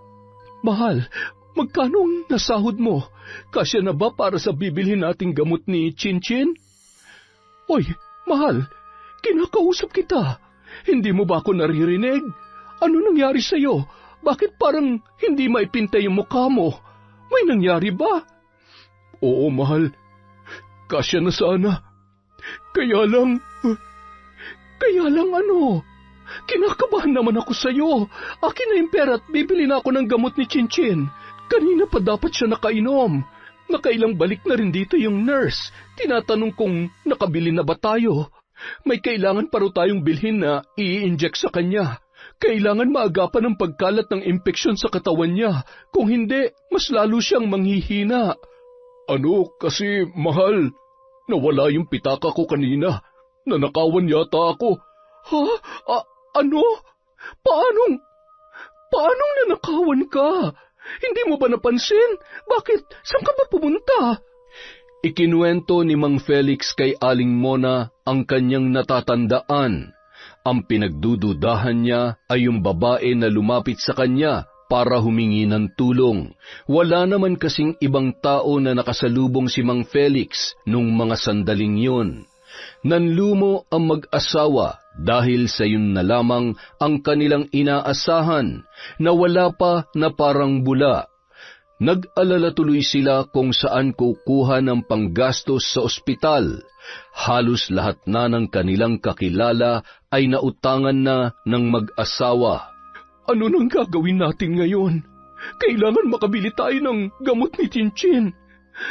Mahal, magkano ang nasahod mo? Kasya na ba para sa bibilhin nating gamot ni Chinchin? Oy, mahal, kinakausap kita. Hindi mo ba ako naririnig? Ano nangyari sa'yo? Bakit parang hindi maipintay yung mukha mo? May nangyari ba? Oo, mahal. Kasya na sana. Kaya lang ano? Kinakabahan naman ako sa'yo. Akin na yung pera at bibili na ako ng gamot ni Chinchin. Kanina pa dapat siya nakainom. Nakailang balik na rin dito yung nurse. Tinatanong kung nakabili na ba tayo. May kailangan pa rin tayong bilhin na i-inject sa kanya. Kailangan maagapan ang pagkalat ng impeksyon sa katawan niya. Kung hindi, mas lalo siyang manghihina. Ano kasi, mahal? Nawala yung pitaka ko kanina. Nanakawan yata ako. Ha? Ano? Paanong nanakawan ka? Hindi mo ba napansin? Bakit? Saan ka ba pumunta? Ikinuwento ni Mang Felix kay Aling Mona ang kanyang natatandaan. Ang pinagdududahan niya ay yung babae na lumapit sa kanya para humingi ng tulong. Wala naman kasing ibang tao na nakasalubong si Mang Felix nung mga sandaling yun. Nanlumo ang mag-asawa dahil sa yun na lamang ang kanilang inaasahan na wala pa na parang bula. Nag-alala tuloy sila kung saan kukuha ng panggastos sa ospital. Halos lahat na ng kanilang kakilala ay nautangan na ng mag-asawa. Ano nang gagawin natin ngayon? Kailangan makabili tayo ng gamot ni Chinchin.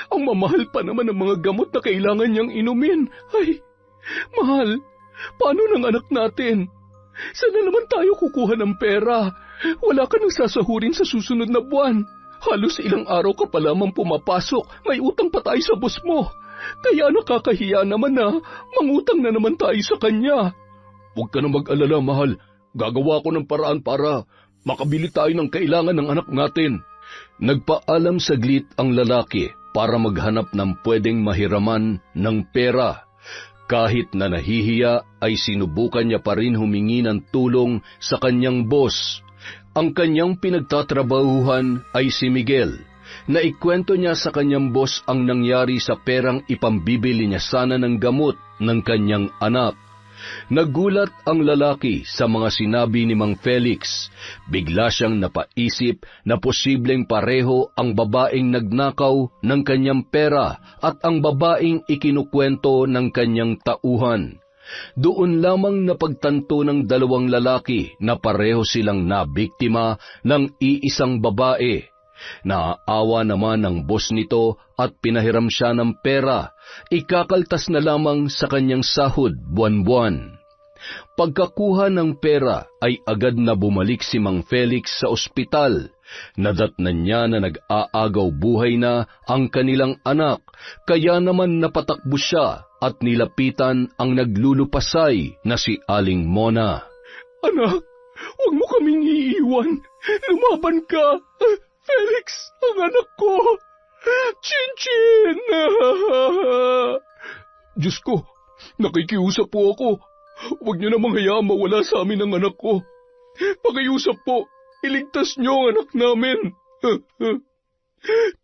Ang mamahal pa naman ng mga gamot na kailangan niyang inumin. Ay, mahal, paano ng anak natin? Saan na naman tayo kukuha ng pera? Wala ka nang sasahurin sa susunod na buwan. Halos ilang araw ka pa lamang pumapasok, may utang pa tayo sa boss mo. Kaya nakakahiya naman na mangutang na naman tayo sa kanya. Huwag ka na mag-alala, mahal. Gagawa ko ng paraan para makabili tayo ng kailangan ng anak natin. Nagpaalam saglit ang lalaki para maghanap ng pwedeng mahiraman ng pera. Kahit na nahihiya ay sinubukan niya pa rin humingi ng tulong sa kanyang boss. Ang kanyang pinagtatrabahuhan ay si Miguel. Naikwento niya sa kanyang boss ang nangyari sa perang ipambibili niya sana ng gamot ng kanyang anak. Nagulat ang lalaki sa mga sinabi ni Mang Felix. Bigla siyang napaisip na posibleng pareho ang babaeng nagnakaw ng kanyang pera at ang babaeng ikinukwento ng kanyang tauhan. Doon lamang napagtanto ng dalawang lalaki na pareho silang nabiktima ng iisang babae. Naaawa naman ang boss nito at pinahiram siya ng pera. Ikakaltas na lamang sa kanyang sahod buwan-buwan. Pagkakuha ng pera ay agad na bumalik si Mang Felix sa ospital. Nadatnan niya na nag-aagaw buhay na ang kanilang anak, kaya naman napatakbo siya at nilapitan ang naglulupasay na si Aling Mona. Anak, huwag mo kaming iiwan. Lumaban ka. Felix, ang anak ko. Chinchin! Diyos ko, nakikiusap po ako. Huwag niyo namang hayaan mawala sa amin ang anak ko. Pakiusap po, iligtas niyo ang anak namin.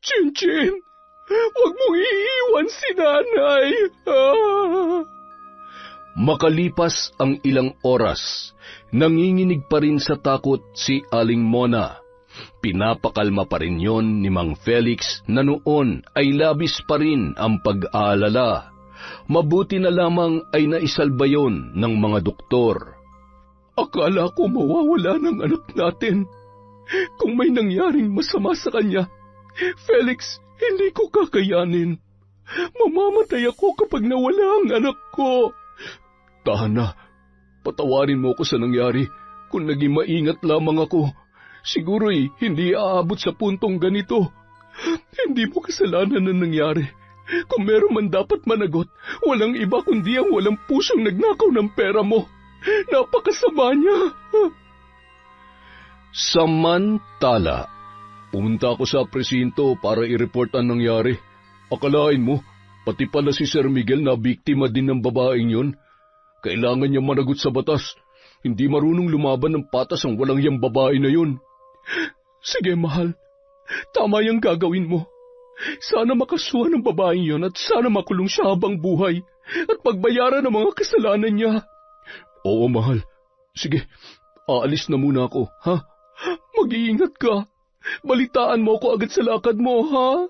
Chinchin, huwag mong iiwan si nanay. Makalipas ang ilang oras, nanginginig pa rin sa takot si Aling Mona. Pinapakalma pa rin yon ni Mang Felix na noon ay labis pa rin ang pag-aalala. Mabuti na lamang ay naisalba yon ng mga doktor. Akala ko mawawala ng anak natin. Kung may nangyaring masama sa kanya, Felix, hindi ko kakayanin. Mamamatay ako kapag nawala ang anak ko. Tahan na, patawarin mo ko sa nangyari. Kung naging maingat lamang ako, siguro'y hindi aabot sa puntong ganito. Hindi mo kasalanan na nangyari. Kung meron man dapat managot, walang iba kundi ang walang pusong nagnakaw ng pera mo. Napakasama niya. Samantala, pumunta ako sa presinto para i-report ang nangyari. Akalain mo, pati pala si Sir Miguel na biktima din ng babaeng yun. Kailangan niya managot sa batas. Hindi marunong lumaban ng patas ang walang yang babae na yun. Sige, mahal. Tama yung gagawin mo. Sana makasuhan ng babaeng yun at sana makulong siya habang buhay at pagbayaran ng mga kasalanan niya. Oo, mahal. Sige, aalis na muna ako, ha? Mag-iingat ka. Balitaan mo ako agad sa lakad mo, ha?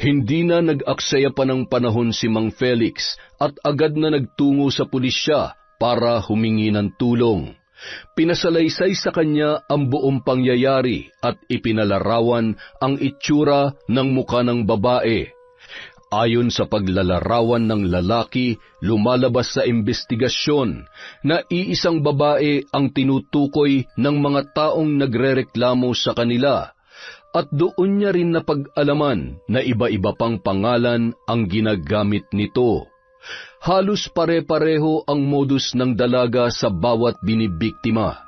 Hindi na nag-aksaya pa ng panahon si Mang Felix at agad na nagtungo sa pulisya para humingi ng tulong. Pinasalaysay sa kanya ang buong pangyayari at ipinalarawan ang itsura ng mukha ng babae. Ayon sa paglalarawan ng lalaki, lumalabas sa investigasyon na iisang babae ang tinutukoy ng mga taong nagrereklamo sa kanila at doon niya rin napag-alaman na iba-iba pang pangalan ang ginagamit nito. Halos pare-pareho ang modus ng dalaga sa bawat binibiktima,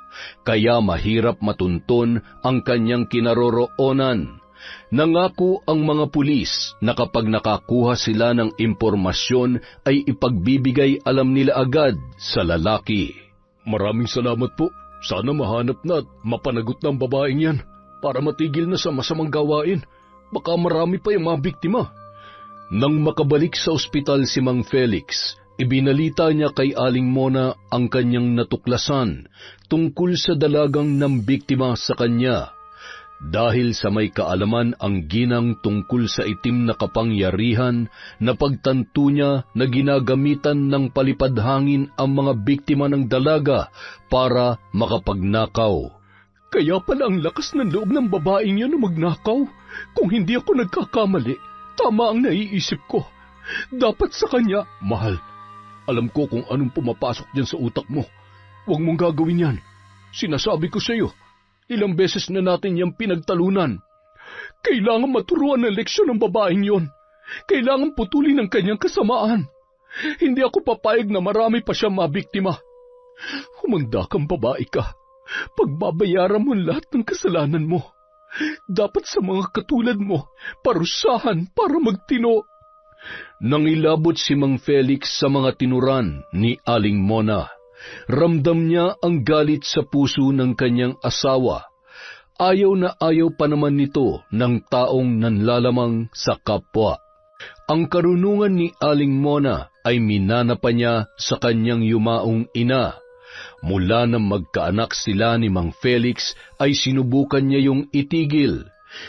kaya mahirap matunton ang kanyang kinaroroonan. Nangako ang mga pulis na kapag nakakuha sila ng impormasyon ay ipagbibigay alam nila agad sa lalaki. Maraming salamat po. Sana mahanap na at mapanagot ng babaeng yan para matigil na sa masamang gawain. Baka marami pa yung mga biktima. Nang makabalik sa ospital si Mang Felix, ibinalita niya kay Aling Mona ang kanyang natuklasan tungkol sa dalagang nambiktima sa kanya. Dahil sa may kaalaman ang ginang tungkol sa itim na kapangyarihan, napagtanto niya na ginagamitan ng palipadhangin ang mga biktima ng dalaga para makapagnakaw. Kaya pala ang lakas ng loob ng babaeng yan na magnakaw. Kung hindi ako nagkakamali, tama ang naiisip ko. Dapat sa kanya, mahal. Alam ko kung anong pumapasok dyan sa utak mo. Huwag mong gagawin yan. Sinasabi ko sa iyo. Ilang beses na natin niyang pinagtalunan. Kailangan maturuan ng leksyon ng babaeng yon. Kailangan putulin ang kanyang kasamaan. Hindi ako papayag na marami pa siya mabiktima. Humanda kang babae ka. Pagbabayaran mo lahat ng kasalanan mo. Dapat sa mga katulad mo, parusahan para magtino. Nangilabot si Mang Felix sa mga tinuran ni Aling Mona. Ramdam niya ang galit sa puso ng kanyang asawa. Ayaw na ayaw pa naman nito ng taong nanlalamang sa kapwa. Ang karunungan ni Aling Mona ay minana pa niya sa kanyang yumaong ina. Mula nang magkaanak sila ni Mang Felix ay sinubukan niya yung itigil.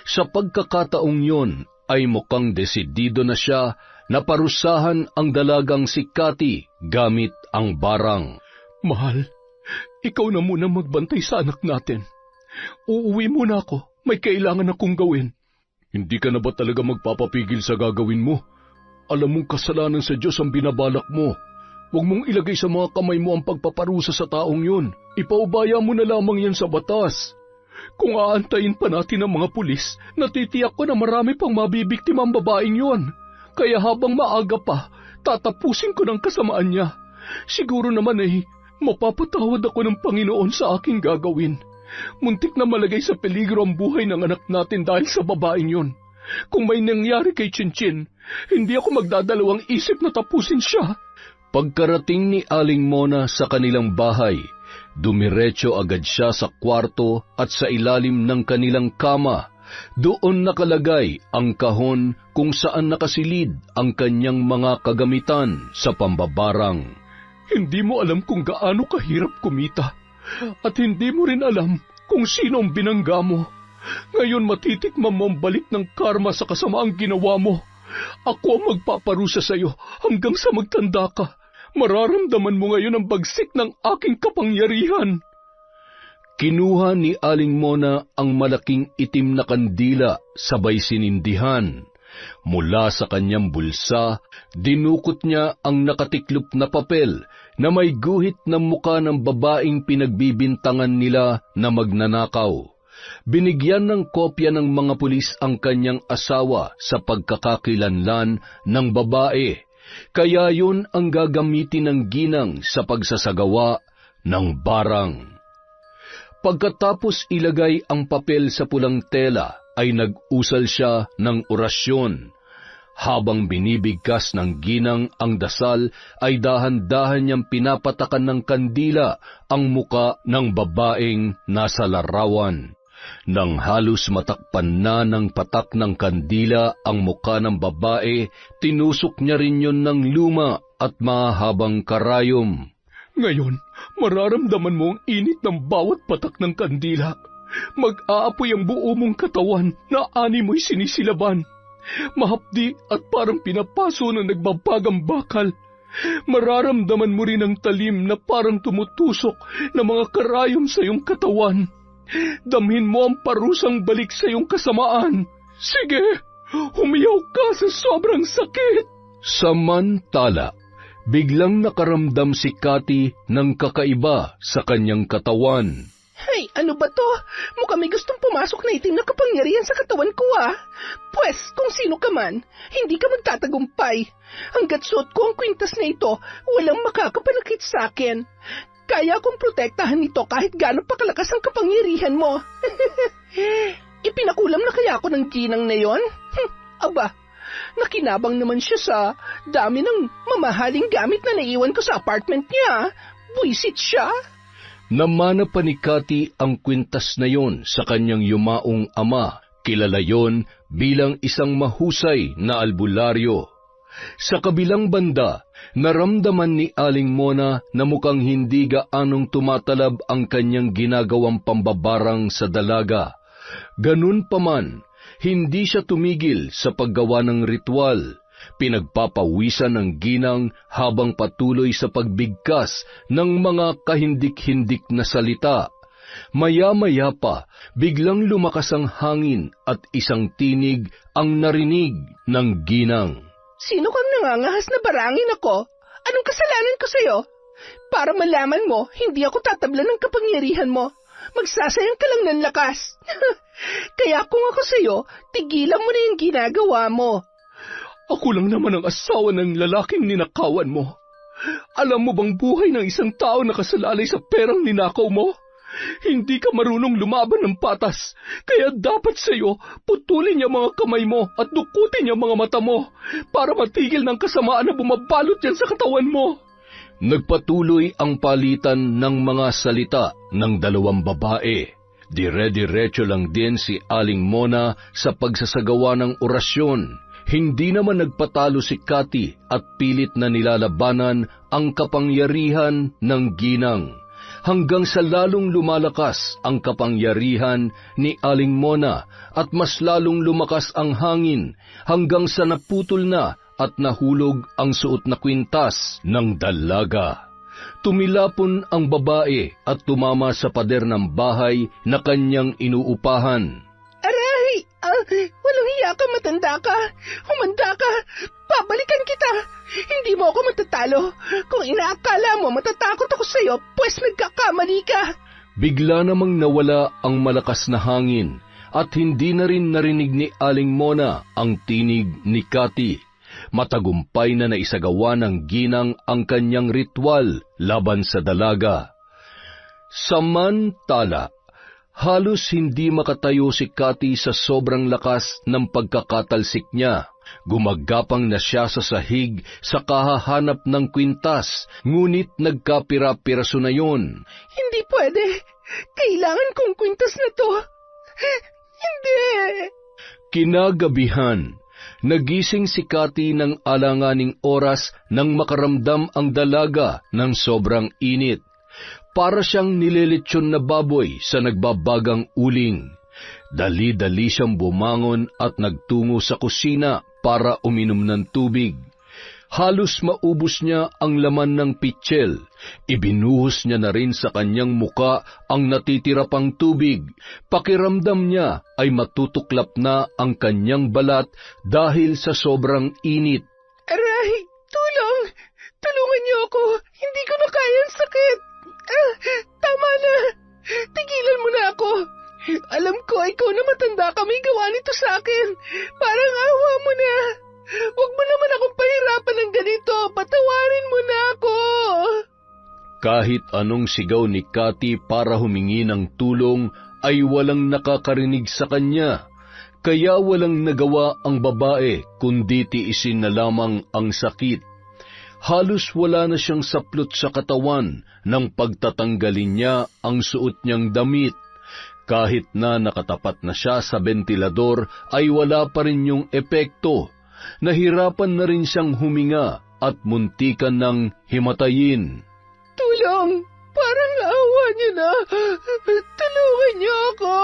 Sa pagkakataong yon ay mukhang desidido na siya na parusahan ang dalagang si Cathy gamit ang barang. Mahal, ikaw na muna magbantay sa anak natin. Uuwi muna ako. May kailangan akong gawin. Hindi ka na ba talaga magpapapigil sa gagawin mo? Alam mong kasalanan sa Diyos ang binabalak mo. Huwag mong ilagay sa mga kamay mo ang pagpaparusa sa taong yun. Ipaubaya mo na lamang yan sa batas. Kung aantayin pa natin ang mga pulis, natitiyak ko na marami pang mabibiktima ang babaeng yon. Kaya habang maaga pa, tatapusin ko ng kasamaan niya. Siguro naman mapapatawad ako ng Panginoon sa aking gagawin. Muntik na malagay sa peligro ang buhay ng anak natin dahil sa babaeng yun. Kung may nangyari kay Chinchin, hindi ako magdadalawang isip na tapusin siya. Pagkarating ni Aling Mona sa kanilang bahay, dumiretso agad siya sa kwarto at sa ilalim ng kanilang kama. Doon nakalagay ang kahon kung saan nakasilid ang kanyang mga kagamitan sa pambabarang. Hindi mo alam kung gaano kahirap kumita. At hindi mo rin alam kung sino ang binangga mo. Ngayon matitikman mo ang balik ng karma sa kasamaang ginawa mo. Ako ang magpaparusa sa iyo hanggang sa magtanda ka. Mararamdaman mo ngayon ang bagsik ng aking kapangyarihan. Kinuha ni Aling Mona ang malaking itim na kandila sabay sinindihan. Mula sa kanyang bulsa, dinukot niya ang nakatiklop na papel na may guhit ng muka ng babaeng pinagbibintangan nila na magnanakaw. Binigyan ng kopya ng mga pulis ang kanyang asawa sa pagkakakilanlan ng babae, kaya yun ang gagamitin ng ginang sa pagsasagawa ng barang. Pagkatapos ilagay ang papel sa pulang tela, ay nag-usal siya ng orasyon. Habang binibigkas ng ginang ang dasal, ay dahan-dahan niyang pinapatakan ng kandila ang muka ng babaeng nasa larawan. Nang halos matakpan na ng patak ng kandila ang muka ng babae, tinusok niya rin yun ng luma at mahabang karayom. Ngayon, mararamdaman mo ang init ng bawat patak ng kandila. Mag-aapoy ang buo mong katawan na ani mo'y sinisilaban. Mahapdi at parang pinapaso na nagbabagang bakal. Mararamdaman mo rin ang talim na parang tumutusok na mga karayom sa iyong katawan. Damhin mo ang parusang balik sa iyong kasamaan. Sige, Humiyaw ka sa sobrang sakit. Samantala, biglang nakaramdam si Cathy ng kakaiba sa kanyang katawan. Hey, ano ba to? Mukhang may gustong pumasok na itim na kapangyarihan sa katawan ko Pwes, kung sino ka man, hindi ka magtatagumpay. Hanggat suot ko ang kwintas na ito, walang makakapanakit sa akin. Kaya akong protektahan ito kahit gaano pa kalakas ang kapangyarihan mo. Ipinakulam na kaya ako ng ginang na yon? Aba, nakinabang naman siya sa dami ng mamahaling gamit na naiwan ko sa apartment niya. Buisit siya. Namana pa ni Cathy ang kwintas na yon sa kanyang yumaong ama. Kilala yon bilang isang mahusay na albularyo. Sa kabilang banda, naramdaman ni Aling Mona na mukhang hindi gaanong tumatalab ang kanyang ginagawang pambabarang sa dalaga. Ganun pa man, hindi siya tumigil sa paggawa ng ritual. Pinagpapawisan ng ginang habang patuloy sa pagbigkas ng mga kahindik-hindik na salita. Maya-maya pa, biglang lumakas ang hangin at isang tinig ang narinig ng ginang. Sino kang nangangahas na barangin ako? Anong kasalanan ko sa'yo? Para malaman mo, hindi ako tatablan ng kapangyarihan mo. Magsasayang ka lang ng lakas. Kaya kung ako sa'yo, tigilan mo na yung ginagawa mo. Ako lang naman ang asawa ng lalaking ninakawan mo. Alam mo bang buhay ng isang tao nakasalalay sa perang ninakaw mo? Hindi ka marunong lumaban ng patas, kaya dapat sa'yo putulin niya mga kamay mo at dukutin niya mga mata mo para matigil ng kasamaan na bumabalot yan sa katawan mo. Nagpatuloy ang palitan ng mga salita ng dalawang babae. Dire-diretso lang din si Aling Mona sa pagsasagawa ng orasyon. Hindi naman nagpatalo si Cathy at pilit na nilalabanan ang kapangyarihan ng ginang. Hanggang sa lalong lumalakas ang kapangyarihan ni Aling Mona at mas lalong lumakas ang hangin hanggang sa naputol na at nahulog ang suot na kwintas ng dalaga. Tumilapon ang babae at tumama sa pader ng bahay na kanyang inuupahan. Aray! Walang hiya ka, matanda ka! Humanda ka! Babalikan kita! Hindi mo ako matatalo! Kung inaakala mo matatakot ako sa'yo, pues nagkakamali ka! Bigla namang nawala ang malakas na hangin at hindi na rin narinig ni Aling Mona ang tinig ni Cathy. Matagumpay na naisagawa ng ginang ang kanyang ritual laban sa dalaga. Samantala, halos hindi makatayo si Cathy sa sobrang lakas ng pagkakatalsik niya. Gumagapang na siya sa sahig sa kahahanap ng kwintas, ngunit nagkapira-piraso na yon. Hindi pwede! Kailangan kong kwintas na to! Hindi! Kinagabihan, nagising si Cathy ng alanganing oras nang makaramdam ang dalaga ng sobrang init. Para siyang nililitsyon na baboy sa nagbabagang uling. Dali-dali siyang bumangon at nagtungo sa kusina para uminom ng tubig. Halos maubos niya ang laman ng pitsil. Ibinuhos niya na rin sa kanyang muka ang natitira pang tubig. Pakiramdam niya ay matutuklap na ang kanyang balat dahil sa sobrang init. Aray! Tulong! Tulungan niyo ako! Hindi ko na kaya ang sakit! Tama na! Tigilan mo na ako! Alam ko, ikaw na matanda ka, may gawa nito sa akin. Parang awa mo na. Huwag mo naman akong pahirapan ng ganito. Patawarin mo na ako. Kahit anong sigaw ni Cathy para humingi ng tulong ay walang nakakarinig sa kanya. Kaya walang nagawa ang babae kundi tiisin na lamang ang sakit. Halos wala na siyang saplot sa katawan nang pagtatanggalin niya ang suot niyang damit. Kahit na nakatapat na siya sa bentilador ay wala pa rin yung epekto. Nahirapan na rin siyang huminga at muntikan ng himatayin. Tulong! Parang awa niyo na! Tulungan niyo ako!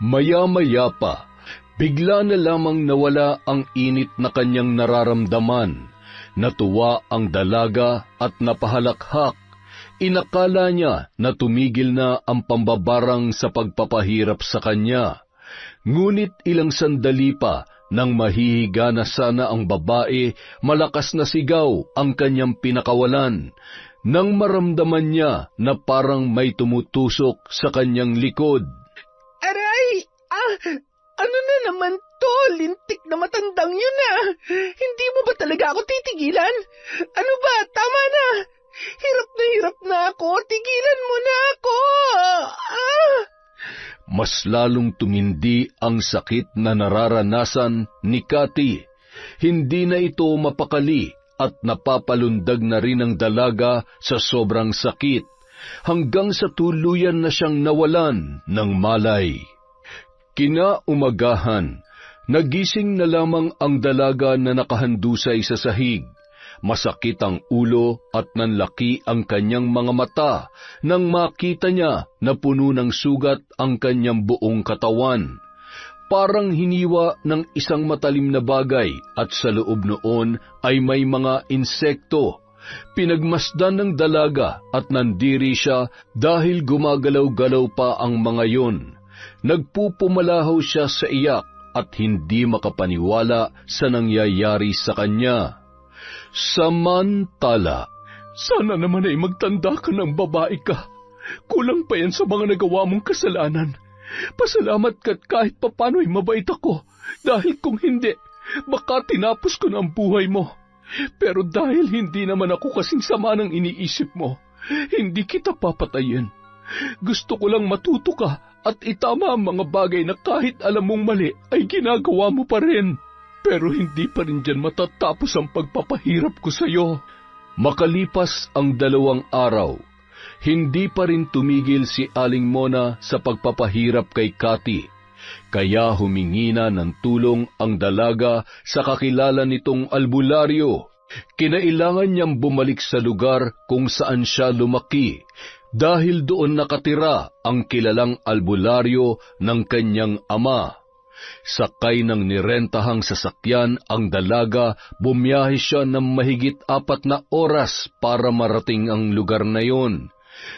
Maya-maya pa, bigla na lamang nawala ang init na kanyang nararamdaman. Natuwa ang dalaga at napahalakhak. Inakala niya na tumigil na ang pambabarang sa pagpapahirap sa kanya. Ngunit ilang sandali pa, nang mahihiga na sana ang babae, malakas na sigaw ang kanyang pinakawalan. Nang maramdaman niya na parang may tumutusok sa kanyang likod. Aray! Ano na naman to? Lintik na matandang yun ah! Hindi mo ba talaga ako titigilan? Ano ba? Tama na! Hirap na ako! Tigilan mo na ako! Mas lalong tumindi ang sakit na nararanasan ni Cathy. Hindi na ito mapakali at napapalundag na rin ang dalaga sa sobrang sakit, hanggang sa tuluyan na siyang nawalan ng malay. Kinaumagahan, nagising na lamang ang dalaga na nakahandusay sa sahig. Masakit ang ulo at nanlaki ang kanyang mga mata nang makita niya na puno ng sugat ang kanyang buong katawan. Parang hiniwa ng isang matalim na bagay at sa loob noon ay may mga insekto. Pinagmasdan ng dalaga at nandiri siya dahil gumagalaw-galaw pa ang mga yon. Nagpupumalahaw siya sa iyak at hindi makapaniwala sa nangyayari sa kanya. Samantala, Sana naman ay magtanda ka ng babae ka. Kulang pa yan sa mga nagawa mong kasalanan. Pasalamat ka't kahit papano'y mabait ako. Dahil kung hindi, baka tinapos ko na ang buhay mo. Pero dahil hindi naman ako kasing sama ng iniisip mo, hindi kita papatayin. Gusto ko lang matuto ka at itama ang mga bagay na kahit alam mong mali ay ginagawa mo pa rin. Pero hindi pa rin dyan matatapos ang pagpapahirap ko sa iyo. Makalipas ang 2 araw, hindi pa rin tumigil si Aling Mona sa pagpapahirap kay Cathy. Kaya humingi na ng tulong ang dalaga sa kakilala nitong albularyo. Kinailangan niyang bumalik sa lugar kung saan siya lumaki, dahil doon nakatira ang kilalang albularyo ng kanyang ama. Sakay ng nirentahang sasakyan ang dalaga, bumiyahe siya ng mahigit 4 na oras para marating ang lugar na yon.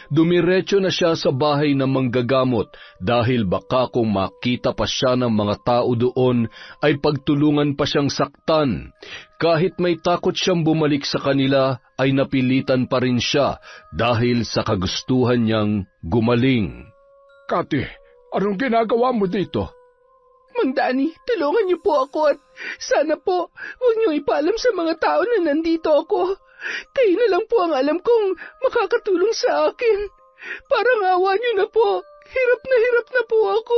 Dumiretso na siya sa bahay ng manggagamot dahil baka kung makita pa siya ng mga tao doon ay pagtulungan pa siyang saktan. Kahit may takot siyang bumalik sa kanila ay napilitan pa rin siya dahil sa kagustuhan niyang gumaling. Cathy, anong ginagawa mo dito? Mang Danny, tulungan niyo po ako at sana po huwag niyo ipaalam sa mga tao na nandito ako. Kayo na lang po ang alam kong makakatulong sa akin. Parang awa niyo na po. Hirap na po ako.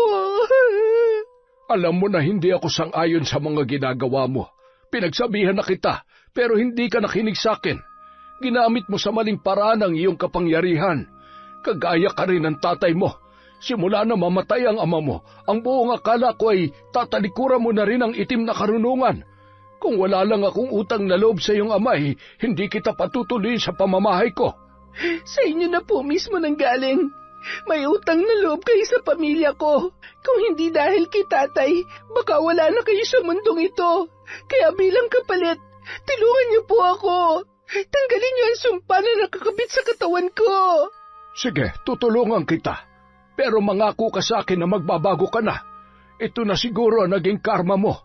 Alam mo na hindi ako sang-ayon sa mga ginagawa mo. Pinagsabihan na kita, pero hindi ka nakinig sa akin. Ginamit mo sa maling paraan ang iyong kapangyarihan. Kagaya ka rin ng tatay mo. Simula na mamatay ang ama mo, ang buong akala ko ay tatalikuran mo na rin ang itim na karunungan. Kung wala lang akong utang na loob sa iyong ama, hindi kita patutuloy sa pamamahay ko. Sa inyo na po mismo nanggaling. May utang na loob kayo sa pamilya ko. Kung hindi dahil kay tatay, baka wala na kayo sa mundong ito. Kaya bilang kapalit, tulungan niyo po ako. Tanggalin niyo ang sumpa na nakakabit sa katawan ko. Sige, tutulungan kita. Pero mangako ka sa akin na magbabago ka na. Ito na siguro ang naging karma mo.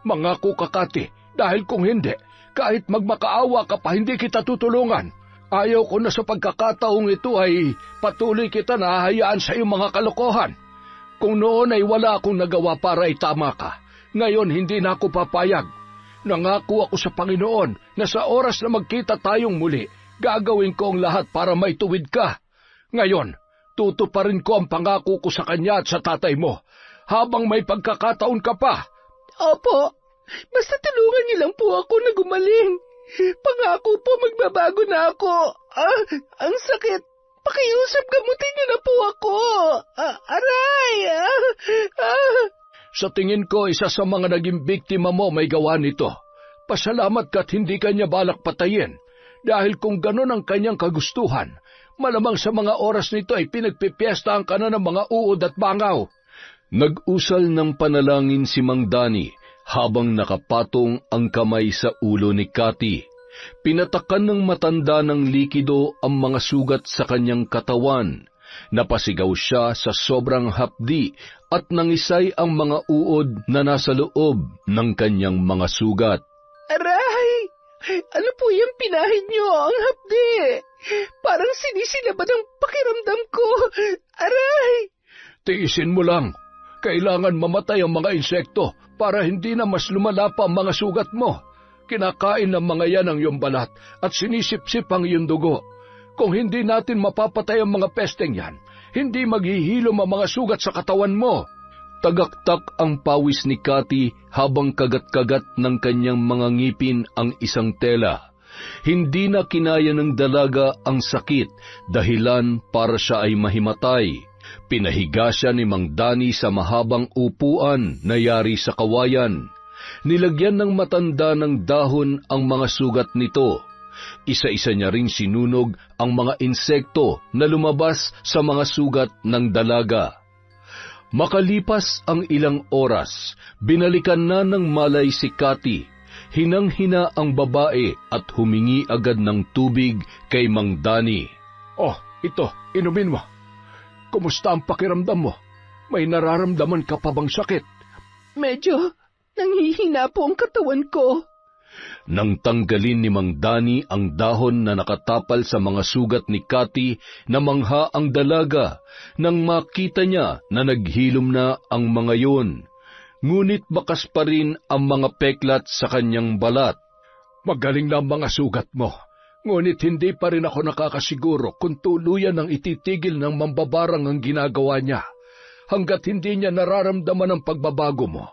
Mangako ka, Cathy, dahil kung hindi, kahit magmakaawa ka pa, hindi kita tutulungan. Ayaw ko na sa pagkakataong ito ay patuloy kita na hahayaan sa iyong mga kalokohan. Kung noon ay wala akong nagawa para itama ka, ngayon hindi na ako papayag. Nangako ako sa Panginoon na sa oras na magkita tayong muli, gagawin ko ang lahat para maituwid ka. Ngayon, tutuparin ko ang pangako ko sa kanya at sa tatay mo, habang may pagkakataon ka pa. Opo, basta tulungan niyo lang po ako na gumaling. Pangako po magbabago na ako. Ang sakit. Pakiusap, gamutin niyo na po ako. Aray! Sa tingin ko, isa sa mga naging biktima mo may gawa nito. Pasalamat ka't hindi kanya balak patayin. Dahil kung ganon ang kanyang kagustuhan, malamang sa mga oras nito ay pinagpipiestahan ka na ng mga uod at bangaw. Nag-usal ng panalangin si Mang Danny habang nakapatong ang kamay sa ulo ni Cathy. Pinatakan ng matanda ng likido ang mga sugat sa kanyang katawan. Napasigaw siya sa sobrang hapdi at nangisay ang mga uod na nasa loob ng kanyang mga sugat. Aray! Ano po yung pinahid niyo? Ang hapdi! Parang sinisilabad ang pakiramdam ko. Aray! Tiisin mo lang. Kailangan mamatay ang mga insekto para hindi na mas lumala pa ang mga sugat mo. Kinakain ng mga yan ang iyong balat at sinisipsip ang iyong dugo. Kung hindi natin mapapatay ang mga pesteng yan, hindi maghihilom ang mga sugat sa katawan mo. Tagaktak ang pawis ni Cathy habang kagat-kagat ng kanyang mga ngipin ang isang tela. Hindi na kinaya ng dalaga ang sakit, dahilan para siya ay mahimatay. Pinahiga siya ni Mang Danny sa mahabang upuan na yari sa kawayan. Nilagyan ng matanda ng dahon ang mga sugat nito. Isa-isa niya ring sinunog ang mga insekto na lumabas sa mga sugat ng dalaga. Makalipas ang ilang oras, binalikan na ng malay si Cathy. Hinang-hina ang babae at humingi agad ng tubig kay Mang Danny. Oh, ito, inumin mo. Kumusta ang pakiramdam mo? May nararamdaman ka pa bang sakit? Medyo nanghihina po ang katawan ko. Nang tanggalin ni Mang Danny ang dahon na nakatapal sa mga sugat ni Cathy, namangha ang dalaga nang makita niya na naghilom na ang mga yun. Ngunit bakas pa rin ang mga peklat sa kanyang balat. Magaling na ang mga sugat mo. Ngunit hindi pa rin ako nakakasiguro kung tuluyan ang ititigil ng mambabarang ang ginagawa niya. Hanggat hindi niya nararamdaman ang pagbabago mo,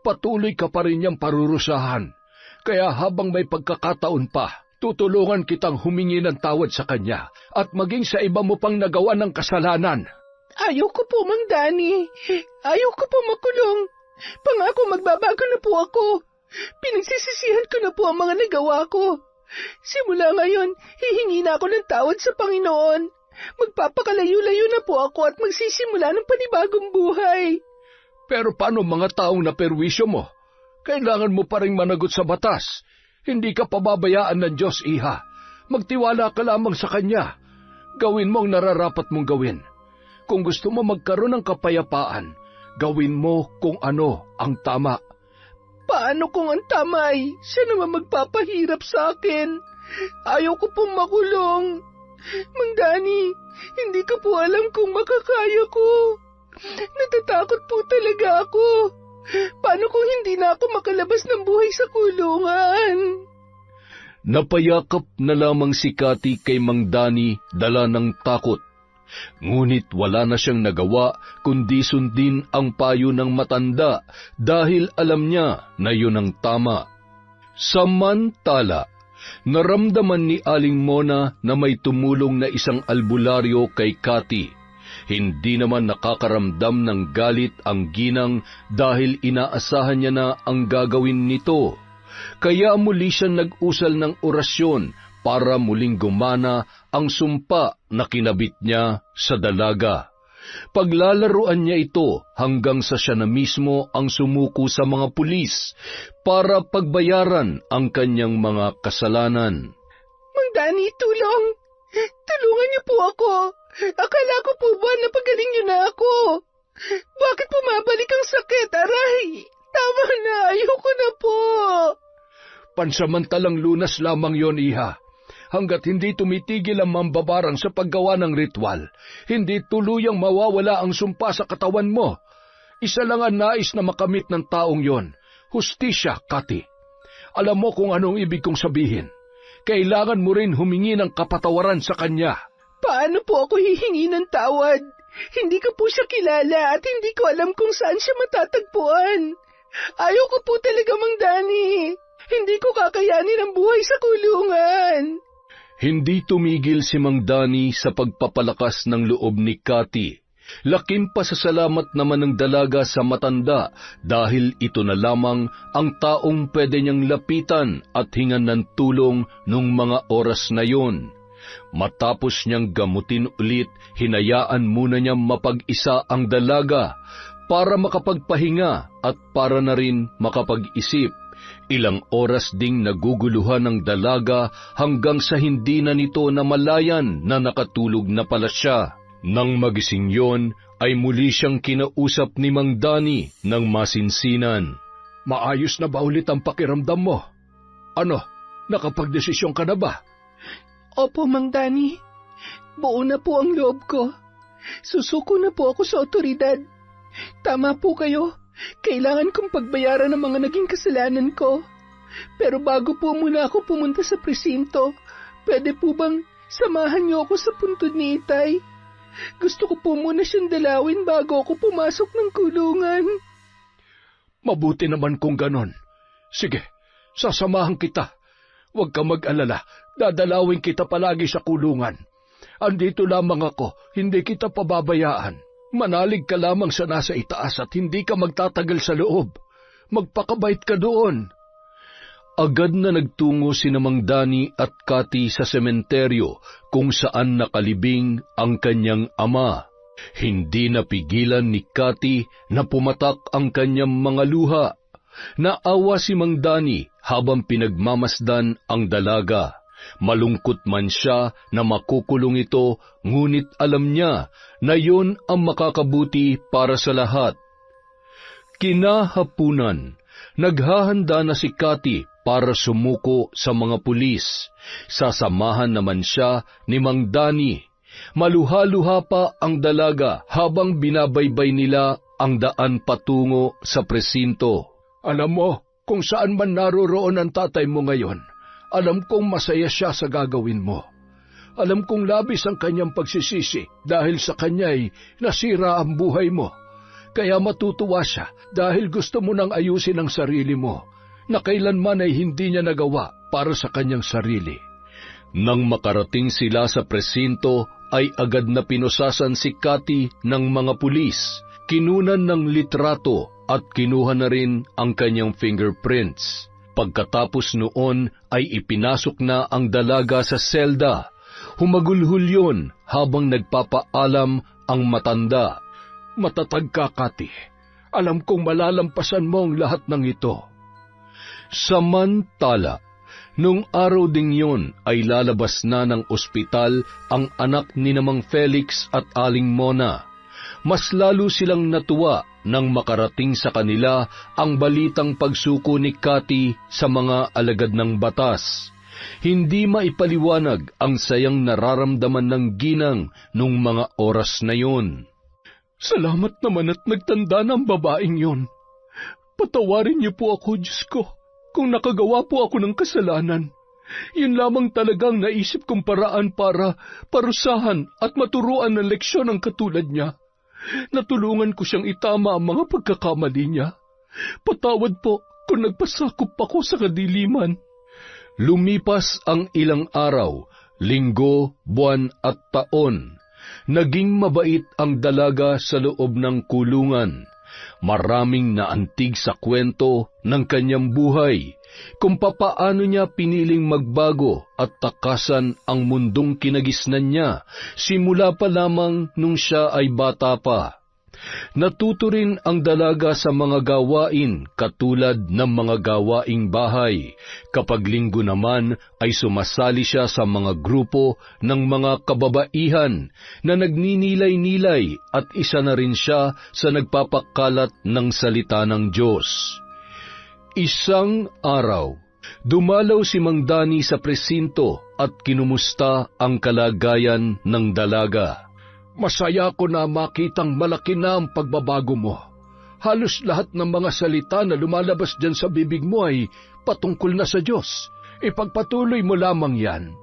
patuloy ka pa rin niyang parurusahan. Kaya habang may pagkakataon pa, tutulungan kitang humingi ng tawad sa kanya at maging sa iba mo pang nagawa ng kasalanan. Ayoko po, Mang Danny. Ayoko po makulong. Pangako magbabago na po ako. Pinagsisisihan ko na po ang mga nagawa ko. Simula ngayon, hihingi na ako ng tawad sa Panginoon. Magpapakalayo-layo na po ako at magsisimula ng panibagong buhay. Pero paano mga taong naperwisyo mo? Kailangan mo pa rin managot sa batas. Hindi ka pababayaan ng Diyos, iha. Magtiwala ka lamang sa Kanya. Gawin mo ang nararapat mong gawin. Kung gusto mo magkaroon ng kapayapaan, gawin mo kung ano ang tama. Paano kung ang tama ay siya naman magpapahirap sa akin? Ayaw ko pong makulong. Mang Danny, hindi ko po alam kung makakaya ko. Natatakot po talaga ako. Paano kung hindi na ako makalabas ng buhay sa kulungan? Napayakap na lamang si Cathy kay Mang Danny dala ng takot. Ngunit wala na siyang nagawa kundi sundin ang payo ng matanda dahil alam niya na yun ang tama. Samantala, naramdaman ni Aling Mona na may tumulong na isang albularyo kay Cathy. Hindi naman nakakaramdam ng galit ang ginang dahil inaasahan niya na ang gagawin nito. Kaya muli siya nag-usal ng orasyon para muling gumana ang sumpa na kinabit niya sa dalaga. Paglalaruan niya ito hanggang sa siya na mismo ang sumuko sa mga pulis para pagbayaran ang kanyang mga kasalanan. Mang Danny, tulong! Tulungan niyo po ako! Akala ko po ba napagaling niyo na ako? Bakit pumabalik ang sakit, aray? Tama na, ayoko na po. Pansamantalang lunas lamang yon, iha. Hanggat hindi tumitigil ang mambabarang sa paggawa ng ritual, hindi tuluyang mawawala ang sumpa sa katawan mo. Isa lang ang nais na makamit ng taong yon, hustisya, Cathy. Alam mo kung anong ibig kong sabihin. Kailangan mo rin humingi ng kapatawaran sa kanya. Paano po ako hihingi ng tawad? Hindi ko po siya kilala at hindi ko alam kung saan siya matatagpuan. Ayaw ko po talaga, Mang Danny. Hindi ko kakayanin ang buhay sa kulungan. Hindi tumigil si Mang Danny sa pagpapalakas ng loob ni Cathy. Laking pasasalamat naman ng dalaga sa matanda dahil ito na lamang ang taong pwede niyang lapitan at hingan ng tulong nung mga oras na yon. Matapos niyang gamutin ulit, hinayaan muna niyang mapag-isa ang dalaga para makapagpahinga at para na rin makapag-isip. Ilang oras ding naguguluhan ng dalaga hanggang sa hindi na nito namalayan na nakatulog na pala siya. Nang magising yon, ay muli siyang kinausap ni Mang Danny ng masinsinan. Maayos na ba ulit ang pakiramdam mo? Ano, nakapagdesisyon ka na ba? Opo, Mang Danny. Buo na po ang loob ko. Susuko na po ako sa otoridad. Tama po kayo. Kailangan kong pagbayaran ng mga naging kasalanan ko. Pero bago po muna ako pumunta sa presinto, pwede po bang samahan niyo ako sa puntod ni Itay? Gusto ko po muna siyang dalawin bago ako pumasok ng kulungan. Mabuti naman kung ganon. Sige, sasamahan kita. Huwag ka mag-alala, dadalawin kita palagi sa kulungan. Andito lamang ako, hindi kita pababayaan. Manalig ka lamang sa nasa itaas at hindi ka magtatagal sa loob. Magpakabait ka doon. Agad na nagtungo si Mang Danny at Cathy sa sementeryo kung saan nakalibing ang kanyang ama. Hindi napigilan ni Cathy na pumatak ang kanyang mga luha. Naawa si Mang Danny habang pinagmamasdan ang dalaga. Malungkot man siya na makukulong ito, ngunit alam niya na yon ang makakabuti para sa lahat. Kinahapunan, naghahanda na si Cathy para sumuko sa mga pulis. Sasamahan naman siya ni Mang Danny. Maluha-luha pa ang dalaga habang binabaybay nila ang daan patungo sa presinto. Alam mo, kung saan man naroroon ang tatay mo ngayon, alam kong masaya siya sa gagawin mo. Alam kong labis ang kanyang pagsisisi dahil sa kanya'y nasira ang buhay mo. Kaya matutuwa siya dahil gusto mo nang ayusin ang sarili mo, na kailanman ay hindi niya nagawa para sa kanyang sarili. Nang makarating sila sa presinto, ay agad na pinusasan si Cathy ng mga pulis, kinunan ng litrato at kinuha na rin ang kanyang fingerprints. Pagkatapos noon ay ipinasok na ang dalaga sa selda. Humagulhol yun habang nagpapaalam ang matanda. Matatag ka, Cathy. Alam kong malalampasan mo ang lahat ng ito. Samantala, nung araw ding yun ay lalabas na ng ospital ang anak ni Mang Felix at Aling Mona. Mas lalo silang natuwa nang makarating sa kanila ang balitang pagsuko ni Cathy sa mga alagad ng batas. Hindi maipaliwanag ang sayang nararamdaman ng ginang nung mga oras na yun. Salamat naman at nagtanda ng babaeng yun. Patawarin niyo po ako, Diyos ko, kung nakagawa po ako ng kasalanan. Yun lamang talagang naisip kong paraan para parusahan at maturuan ng leksyon ang katulad niya. Natulungan ko siyang itama ang mga pagkakamali niya. Patawad po kung nagpasakop ako sa kadiliman. Lumipas ang ilang araw, linggo, buwan at taon. Naging mabait ang dalaga sa loob ng kulungan. Maraming naantig sa kwento ng kanyang buhay, kung papaano niya piniling magbago at takasan ang mundong kinagisnan niya, simula pa lamang nung siya ay bata pa. Natuto rin ang dalaga sa mga gawain katulad ng mga gawaing bahay. Kapag linggo naman ay sumasali siya sa mga grupo ng mga kababaihan na nagninilay-nilay at isa na rin siya sa nagpapakalat ng salita ng Diyos. Isang araw, dumalaw si Mang Danny sa presinto at kinumusta ang kalagayan ng dalaga. Masaya ko na makitang malaki na ang pagbabago mo. Halos lahat ng mga salita na lumalabas dyan sa bibig mo ay patungkol na sa Diyos. Ipagpatuloy mo lamang yan.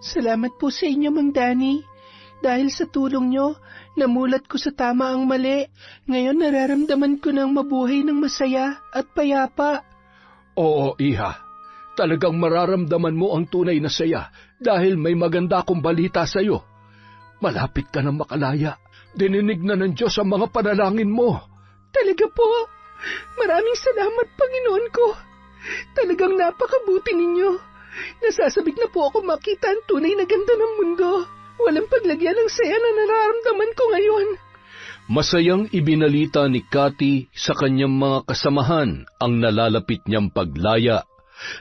Salamat po sa inyo, Mang Danny. Dahil sa tulong nyo, namulat ko sa tama ang mali. Ngayon nararamdaman ko ng mabuhay ng masaya at payapa. Oo, Iha. Talagang mararamdaman mo ang tunay na saya dahil may maganda akong balita sa iyo. Malapit ka na makalaya. Dininig na ng Diyos ang mga panalangin mo. Talaga po? Maraming salamat, Panginoon ko. Talagang napakabuti ninyo. Nasasabik na po ako makita ang tunay na ganda ng mundo. Walang paglagyan ng saya na nararamdaman ko ngayon. Masayang ibinalita ni Cathy sa kanyang mga kasamahan ang nalalapit niyang paglaya.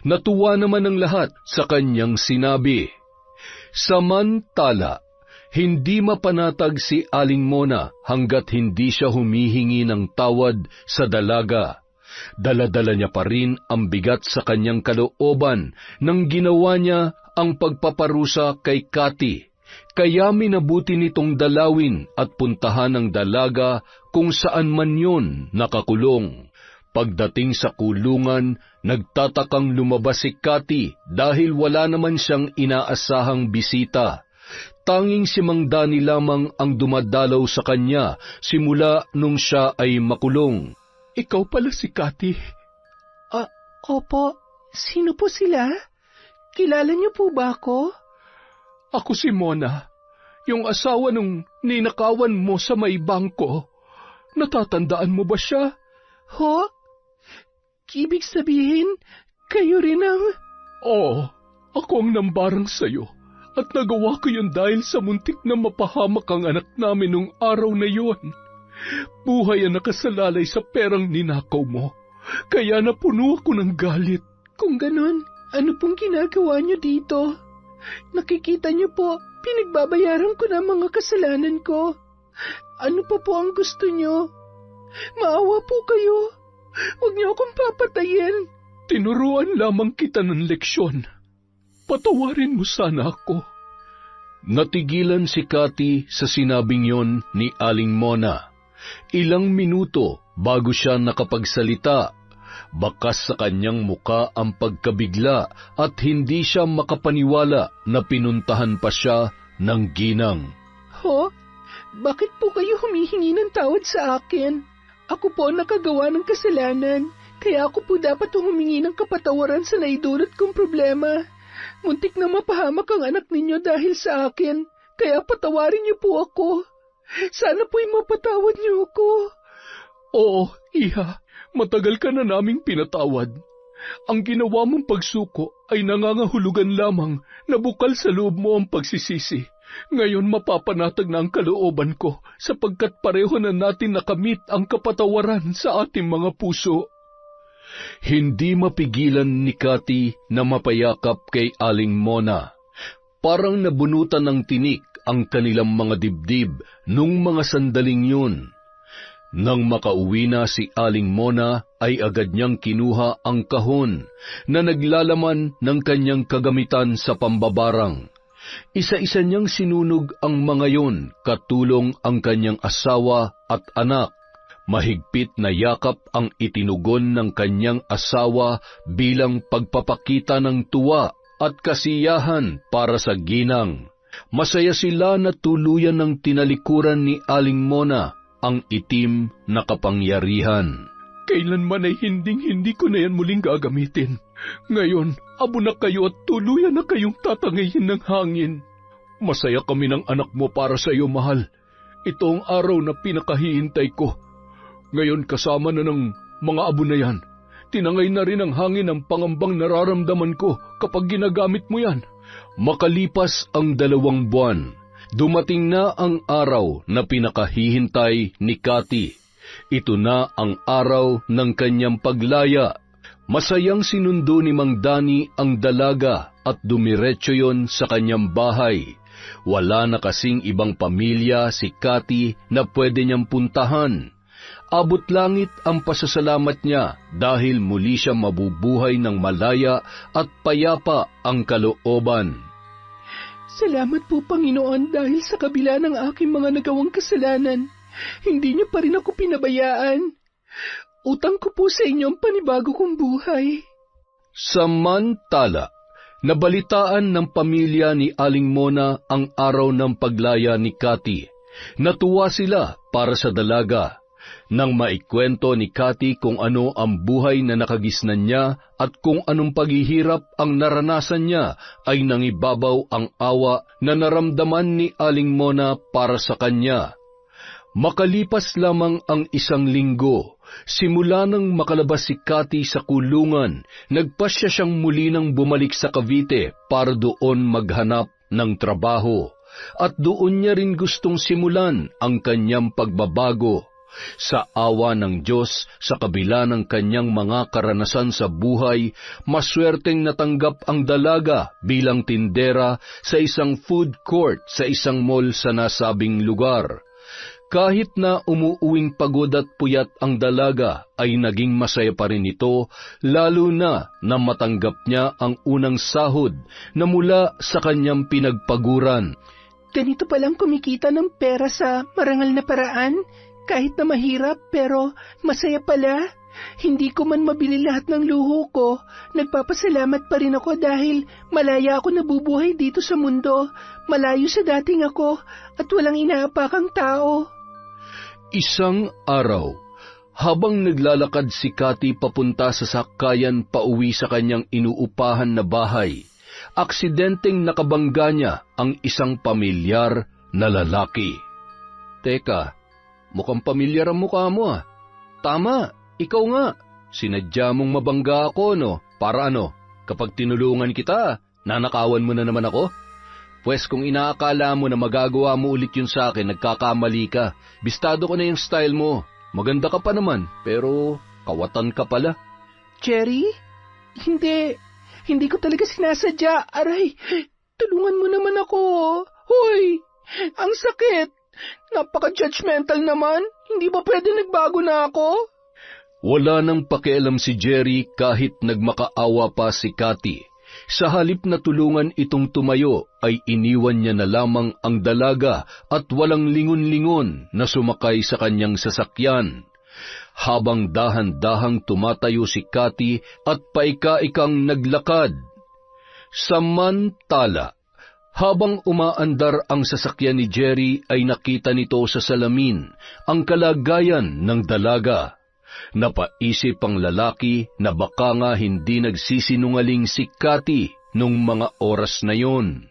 Natuwa naman ang lahat sa kanyang sinabi. Samantala, Hindi mapanatag si Aling Mona hanggat hindi siya humihingi ng tawad sa dalaga. Dala-dala niya pa rin ang bigat sa kanyang kalooban nang ginawa niya ang pagpaparusa kay Cathy. Kaya minabuti nitong dalawin at puntahan ang dalaga kung saan man yun nakakulong. Pagdating sa kulungan, nagtatakang lumabas si Cathy dahil wala naman siyang inaasahang bisita. Tanging si Mang Danny lamang ang dumadalaw sa kanya simula nung siya ay makulong. Ikaw pala si Cathy. Opo. Sino po sila? Kilala niyo po ba ako? Ako si Mona, yung asawa nung ninakawan mo sa may bangko. Natatandaan mo ba siya? Ho? Ibig sabihin, kayo rin ang... Oo, ako ang nambarang sa'yo. At nagawa ko yun dahil sa muntik na mapahamak ang anak namin nung araw na yun. Buhay ang nakasalalay sa perang ninakaw mo. Kaya napuno ako ng galit. Kung ganon, ano pong ginagawa niyo dito? Nakikita niyo po, pinagbabayaran ko na mga kasalanan ko. Ano pa po ang gusto niyo? Maawa po kayo. Huwag niyo akong papatayin. Tinuruan lamang kita ng leksyon. Patawarin mo sana ako. Natigilan si Cathy sa sinabing yon ni Aling Mona. Ilang minuto bago siya nakapagsalita. Bakas sa kanyang muka ang pagkabigla at hindi siya makapaniwala na pinuntahan pa siya ng ginang. Ho? Bakit po kayo humihingi ng tawad sa akin? Ako po nakagawa ng kasalanan, kaya ako po dapat humingi ng kapatawaran sa naidulot kong problema. Muntik na mapahamak ang anak ninyo dahil sa akin, kaya patawarin niyo po ako. Sana po'y mapatawad niyo ako. Oo, Iha. Matagal ka na naming pinatawad. Ang ginawa mong pagsuko ay nangangahulugan lamang na bukal sa loob mo ang pagsisisi. Ngayon mapapanatag na ang kalooban ko sapagkat pareho na natin nakamit ang kapatawaran sa ating mga puso. Hindi mapigilan ni Cathy na mapayakap kay Aling Mona. Parang nabunutan ng tinik ang kanilang mga dibdib nung mga sandaling yun. Nang makauwi na si Aling Mona ay agad niyang kinuha ang kahon na naglalaman ng kanyang kagamitan sa pambabarang. Isa-isa niyang sinunog ang mga yon katulong ang kanyang asawa at anak. Mahigpit na yakap ang itinugon ng kanyang asawa bilang pagpapakita ng tuwa at kasiyahan para sa ginang. Masaya sila na tuluyan ng tinalikuran ni Aling Mona ang itim na kapangyarihan. Kailanman ay hindi ko na yan muling gagamitin. Ngayon, abo na kayo at tuluyan na kayong tatangayin ng hangin. Masaya kami ng anak mo para sa iyo, mahal. Ito ang araw na pinakahihintay ko. Ngayon kasama na ng mga abo na yan. Tinangay na rin ang hangin ang pangambang nararamdaman ko kapag ginagamit mo yan. Makalipas ang 2 buwan, dumating na ang araw na pinakahihintay ni Cathy. Ito na ang araw ng kanyang paglaya. Masayang sinundo ni Mang Danny ang dalaga at dumiretso yon sa kanyang bahay. Wala na kasing ibang pamilya si Cathy na pwede niyang puntahan. Abot langit ang pasasalamat niya dahil muli siya mabubuhay ng malaya at payapa ang kalooban. Salamat po, Panginoon, dahil sa kabila ng aking mga nagawang kasalanan, hindi niyo pa rin ako pinabayaan. Utang ko po sa inyo ang panibago kong buhay. Samantala, nabalitaan ng pamilya ni Aling Mona ang araw ng paglaya ni Cathy. Natuwa sila para sa dalaga. Nang maikwento ni Cathy kung ano ang buhay na nakagisnan niya at kung anong paghihirap ang naranasan niya, ay nangibabaw ang awa na naramdaman ni Aling Mona para sa kanya. Makalipas lamang ang 1 linggo, simula nang makalabas si Cathy sa kulungan, nagpasya siyang muli nang bumalik sa Cavite para doon maghanap ng trabaho. At doon niya rin gustong simulan ang kanyang pagbabago. Sa awa ng Diyos, sa kabila ng kanyang mga karanasan sa buhay, maswerteng natanggap ang dalaga bilang tindera sa isang food court sa isang mall sa nasabing lugar. Kahit na umuuwing pagod at puyat ang dalaga, ay naging masaya pa rin ito, lalo na matanggap niya ang unang sahod na mula sa kanyang pinagpaguran. Ganito palang kumikita ng pera sa marangal na paraan, kahit na mahirap pero masaya pala. Hindi ko man mabili lahat ng luho ko, nagpapasalamat pa rin ako dahil malaya ako nabubuhay dito sa mundo, malayo sa dating ako at walang inaapakang tao. Isang araw, habang naglalakad si Cathy papunta sa sakayan pauwi sa kanyang inuupahan na bahay, aksidenteng nakabangga niya ang isang pamilyar na lalaki. Teka, mukhang pamilyar ang mukha mo ah. Tama, ikaw nga. Sinadya mong mabangga ako, no? Para ano, kapag tinulungan kita, nanakawan mo na naman ako? Pwes kung inaakala mo na magagawa mo ulit yun sa akin, nagkakamali ka. Bistado ko na yung style mo. Maganda ka pa naman, pero kawatan ka pala. Cherry? Hindi ko talaga sinasadya. Aray, tulungan mo naman ako. Hoy, ang sakit. Napaka-judgmental naman. Hindi ba pwede nagbago na ako? Wala nang pakialam si Jerry kahit nagmakaawa pa si Cathy. Sa halip na tulungan itong tumayo, ay iniwan niya na lamang ang dalaga at walang lingon-lingon na sumakay sa kanyang sasakyan. Habang dahan-dahang tumatayo si Cathy at paika-ikang naglakad. Samantala, habang umaandar ang sasakyan ni Jerry ay nakita nito sa salamin ang kalagayan ng dalaga. Napaisip ang lalaki na baka nga hindi nagsisinungaling si Cathy nung mga oras na yon.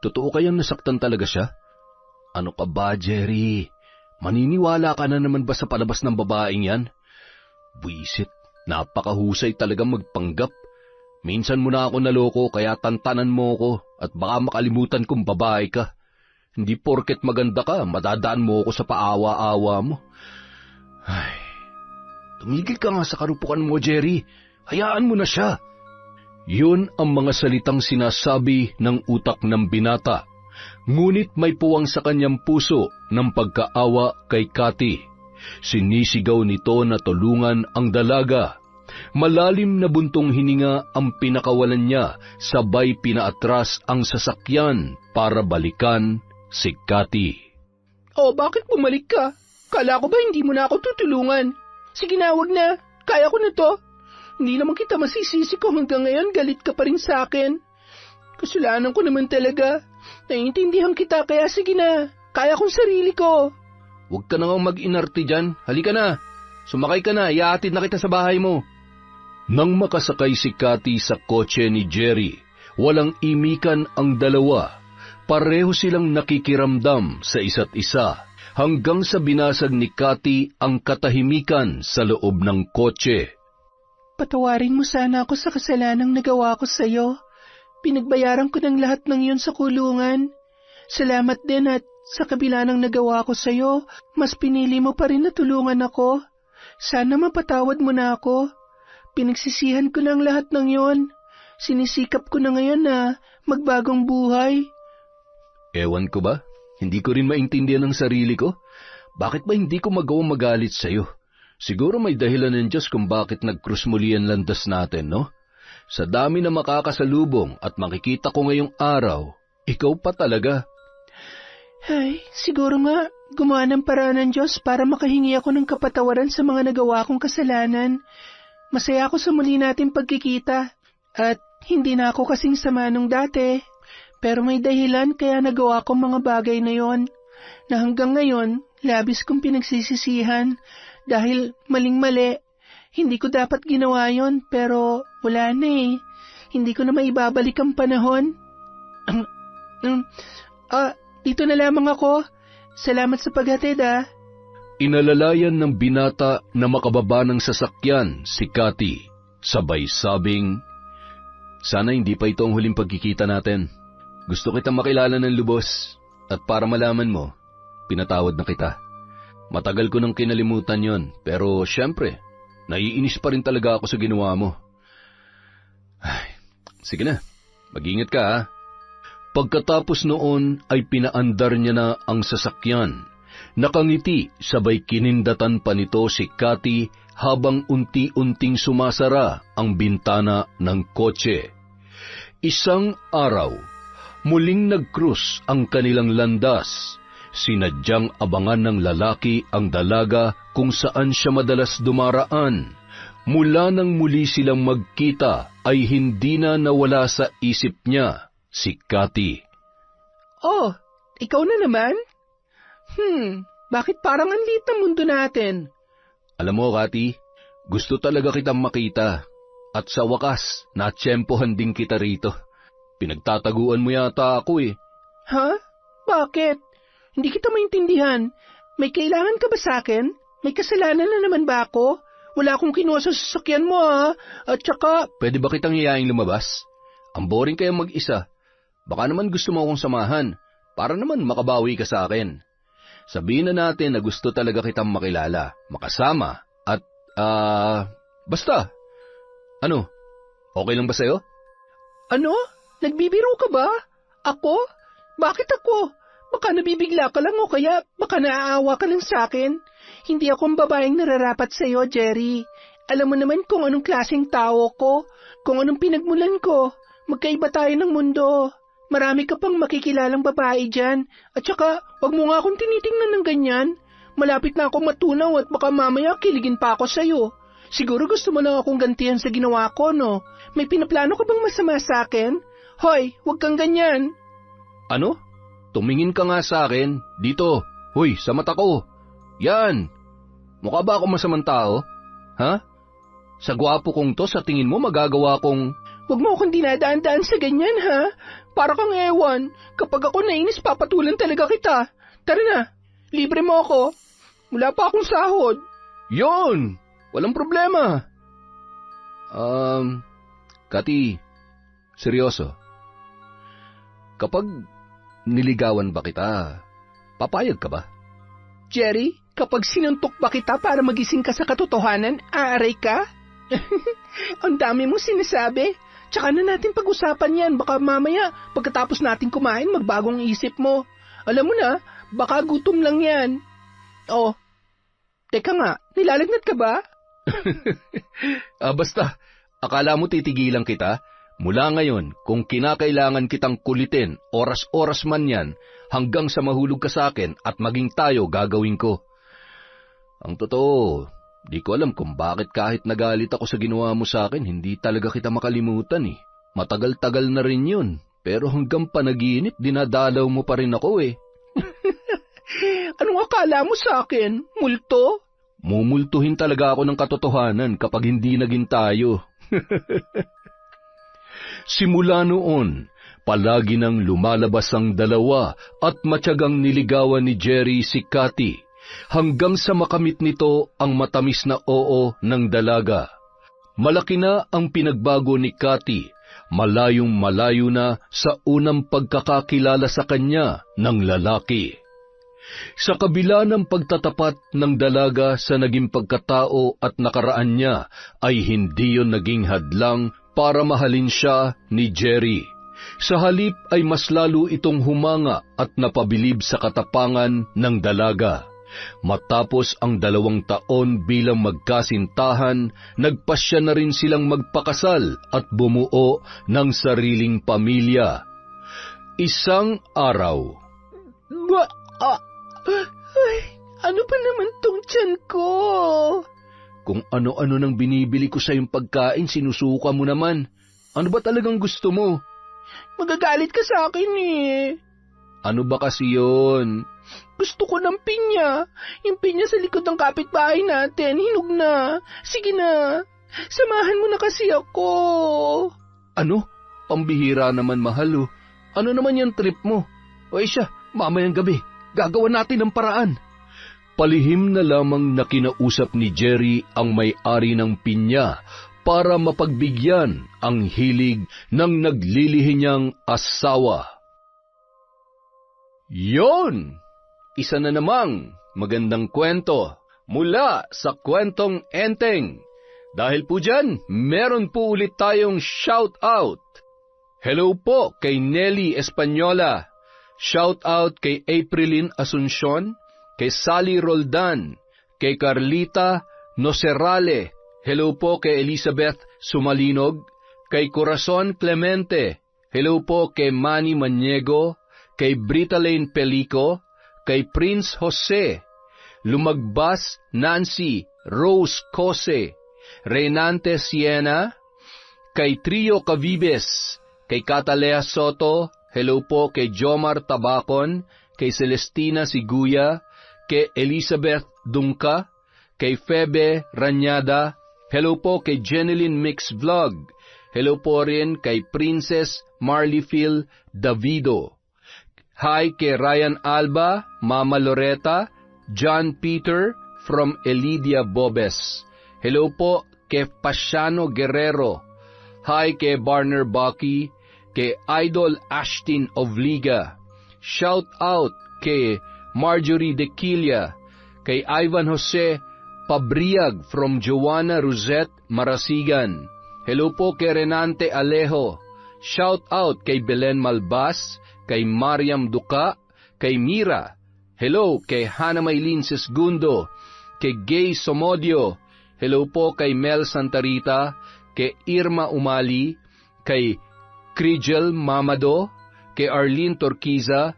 Totoo kayang nasaktan talaga siya? Ano ka ba, Jerry? Maniniwala ka na naman ba sa palabas ng babaeng yan? Buisit, napakahusay talagang magpanggap. Minsan mo na ako naloko kaya tantanan mo ko at baka makalimutan kong babae ka. Hindi porket maganda ka, madadaan mo ako sa paawa-awa mo. Ay, tumigil ka nga sa karupukan mo, Jerry. Hayaan mo na siya. Yun ang mga salitang sinasabi ng utak ng binata. Ngunit may puwang sa kanyang puso ng pagkaawa kay Cathy. Sinisigaw nito na tulungan ang dalaga. Malalim na buntong hininga ang pinakawalan niya, sabay pinaatras ang sasakyan para balikan si Cathy. Oh, bakit bumalik ka? Kala ko ba hindi mo na ako tutulungan? Sige na, wag na. Kaya ko na to. Hindi naman kita masisisi kung hanggang ngayon galit ka pa rin sa akin. Kasalanan ko naman talaga. Naiintindihan kita kaya sige na. Kaya kong sarili ko. Huwag ka na nga mag-inarte dyan. Halika na. Sumakay ka na. Ihahatid na kita sa bahay mo. Nang makasakay si Cathy sa kotse ni Jerry, walang imikan ang dalawa. Pareho silang nakikiramdam sa isa't isa hanggang sa binasag ni Cathy ang katahimikan sa loob ng kotse. Patawarin mo sana ako sa kasalanang nagawa ko sa'yo. Pinagbayaran ko ng lahat ng yun sa kulungan. Salamat din at sa kabila ng nagawa ko sa'yo, mas pinili mo pa rin na tulungan ako. Sana mapatawad mo na ako. Pinagsisihan ko ng lahat ng yon. Sinisikap ko na ngayon na magbagong buhay. Ewan ko ba? Hindi ko rin maintindihan ang sarili ko. Bakit ba hindi ko magawang magalit sa'yo? Siguro may dahilan ng Diyos kung bakit nag-krus muli ang landas natin, no? Sa dami na makakasalubong at makikita ko ngayong araw, ikaw pa talaga. Ay, siguro nga, gumawa ng paraan ng Diyos para makahingi ako ng kapatawaran sa mga nagawa kong kasalanan. Masaya ako sa muli nating pagkikita at hindi na ako kasing sama nung dati. Pero may dahilan kaya nagawa kong mga bagay na yon na hanggang ngayon labis kong pinagsisisihan dahil maling-mali. Hindi ko dapat ginawa yon pero wala na eh. Hindi ko na maibabalik ang panahon. Dito na lamang ako. Salamat sa paghatid ah. Inalalayan ng binata na makababa ng sasakyan si Cathy. Sabay sabing, sana hindi pa ito ang huling pagkikita natin. Gusto kitang makilala ng lubos at para malaman mo, pinatawad na kita. Matagal ko nang kinalimutan yon, pero syempre, naiinis pa rin talaga ako sa ginawa mo. Ay, sige na, mag-ingat ka ha. Pagkatapos noon ay pinaandar niya na ang sasakyan. Nakangiti sabay kinindatan pa nito si Cathy habang unti-unting sumasara ang bintana ng kotse. Isang araw, muling nag-cruise ang kanilang landas. Sinadyang abangan ng lalaki ang dalaga kung saan siya madalas dumaraan. Mula nang muli silang magkita ay hindi na nawala sa isip niya si Cathy. Oh, ikaw na naman? Bakit parang ang liit ng mundo natin? Alam mo, Cathy, gusto talaga kitang makita. At sa wakas, natsyempohan din kita rito. Pinagtataguan mo yata ako eh. Ha? Bakit? Hindi kita maintindihan. May kailangan ka ba sa akin? May kasalanan na naman ba ako? Wala akong kinuha sa sasakyan mo ha. At saka... Pwede ba kitang iyaing lumabas? Ang boring kayang mag-isa. Baka naman gusto mo akong samahan. Para naman makabawi ka sa akin. Sabihin na natin na gusto talaga kitang makilala, makasama, at basta. Ano? Okay lang ba sa'yo? Ano? Nagbibiro ka ba? Ako? Bakit ako? Baka nabibigla ka lang o kaya baka naaawa ka lang sa akin. Hindi ako ang babaeng nararapat sa'yo, Jerry. Alam mo naman kung anong klaseng tao ko, kung anong pinagmulan ko. Magkaiba tayo ng mundo. Marami ka pang makikilalang babae dyan. At saka, wag mo nga akong tinitingnan ng ganyan. Malapit na akong matunaw at baka mamaya kiligin pa ako sa'yo. Siguro gusto mo lang akong gantihan sa ginawa ko, no? May pinaplano ka bang masama sa akin? Hoy, wag kang ganyan. Ano? Tumingin ka nga sa akin. Dito. Hoy, sa mata ko. Yan. Mukha ba ako masamang tao? Ha? Sa gwapo kong to, sa tingin mo magagawa kong... Huwag mo akong dinadaan-daan sa ganyan, ha? Para kang ewan. Kapag ako nainis, papatulan talaga kita. Tara na, libre mo ako. Wala pa akong sahod. Yon! Walang problema. Cathy, seryoso. Kapag niligawan ba kita, papayag ka ba? Jerry, kapag sinuntok ba kita para magising ka sa katotohanan, aaray ka? Ang dami mong sinasabi. Tsaka na natin pag-usapan yan, baka mamaya pagkatapos natin kumain magbagong isip mo. Alam mo na, baka gutom lang yan. Oh, teka nga, nilalagnat ka ba? Basta, akala mo titigilan kita? Mula ngayon, kung kinakailangan kitang kulitin, oras-oras man yan, hanggang sa mahulog ka sa akin at maging tayo gagawin ko. Ang totoo, di ko alam kung bakit kahit nagalit ako sa ginawa mo sa akin, hindi talaga kita makalimutan eh. Matagal-tagal na rin yun, pero hanggang panaginip, dinadalaw mo pa rin ako eh. Anong akala mo sa akin? Multo? Mumultuhin talaga ako ng katotohanan kapag hindi naging tayo. Simula noon, palagi nang lumalabas ang dalawa at matyagang niligawan ni Jerry si Cathy, hanggang sa makamit nito ang matamis na oo ng dalaga. Malaki na ang pinagbago ni Cathy, malayong malayo na sa unang pagkakakilala sa kanya ng lalaki. Sa kabila ng pagtatapat ng dalaga sa naging pagkatao at nakaraan niya, ay hindi yon naging hadlang para mahalin siya ni Jerry. Sa halip ay mas lalo itong humanga at napabilib sa katapangan ng dalaga. Matapos ang 2 taon bilang magkasintahan, nagpasya na rin silang magpakasal at bumuo ng sariling pamilya. Isang araw. Ay, ano ba naman tong tiyan ko? Kung ano-ano nang binibili ko sa iyong pagkain, sinusuka mo naman. Ano ba talagang gusto mo? Magagalit ka sa akin eh. Ano ba kasi yun? Gusto ko ng pinya. Yung pinya sa likod ng kapitbahay natin, hinog na. Sige na, samahan mo na kasi ako. Ano? Pambihira naman, mahal. Ano naman yung trip mo? O siya, mamayang gabi, gagawa natin ng paraan. Palihim na lamang na kinausap ni Jerry ang may-ari ng pinya para mapagbigyan ang hilig ng naglilihi niyang asawa. Yon! isa na namang magandang kwento mula sa Kwentong Enteng. Dahil po dyan, meron po ulit tayong shout out. Hello po kay Nelly Española. Shout out kay Aprilin Asuncion, kay Sally Roldan, kay Carlita Nocerale. Hello po kay Elizabeth Sumalinog, kay Corazon Clemente. Hello po kay Manny Maniego, kay Brita Lane Pelico, kay Prince Jose, Lumagbas Nancy, Rose Cose, Renante Siena, kay Trio Cavibes, kay Catalea Soto. Hello po kay Jomar Tabacon, kay Celestina Siguya, kay Elizabeth Dungka, kay Febe Ranyada. Hello po kay Jeneline Mix Vlog. Hello po rin kay Princess Marleyphil Davido. Hi kay Ryan Alba, Mama Loretta, John Peter from Elidia Bobes. Hello po kay Pasiano Guerrero. Hi kay Barner Bucky, kay Idol Ashtin of Liga. Shout out kay Marjorie Dequilia, kay Ivan Jose Pabriag from Joanna Rosette Marasigan. Hello po kay Renante Alejo. Shout out kay Belen Malbas, kay Mariam Duca, kay Mira. Hello kay Hana Maylin Sesgundo, kay Gay Somodio. Hello po kay Mel Santarita, kay Irma Umali, kay Crijel Mamado, kay Arlene Torquiza.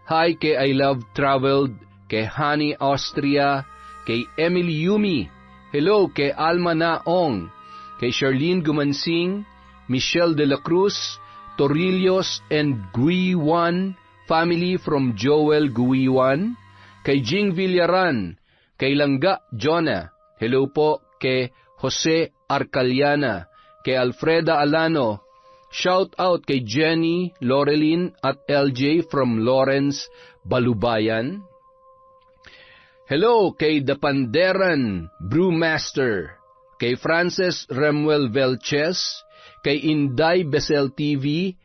Hi kay I Love Traveled, kay Honey Austria, kay Emily Yumi. Hello kay Alma Naong, kay Charlene Gumansing, Michelle de la Cruz, Torillos and Guiwan family from Joel Guiwan, kay Jing Villaran, kay Langga Jonah. Hello po kay Jose Arcaliana, kay Alfreda Alano. Shout out kay Jenny, Laurelin at LJ from Lawrence, Balubayan. Hello kay Dapanderan Brewmaster, kay Frances Remuel Velches, kay Inday Besel TV,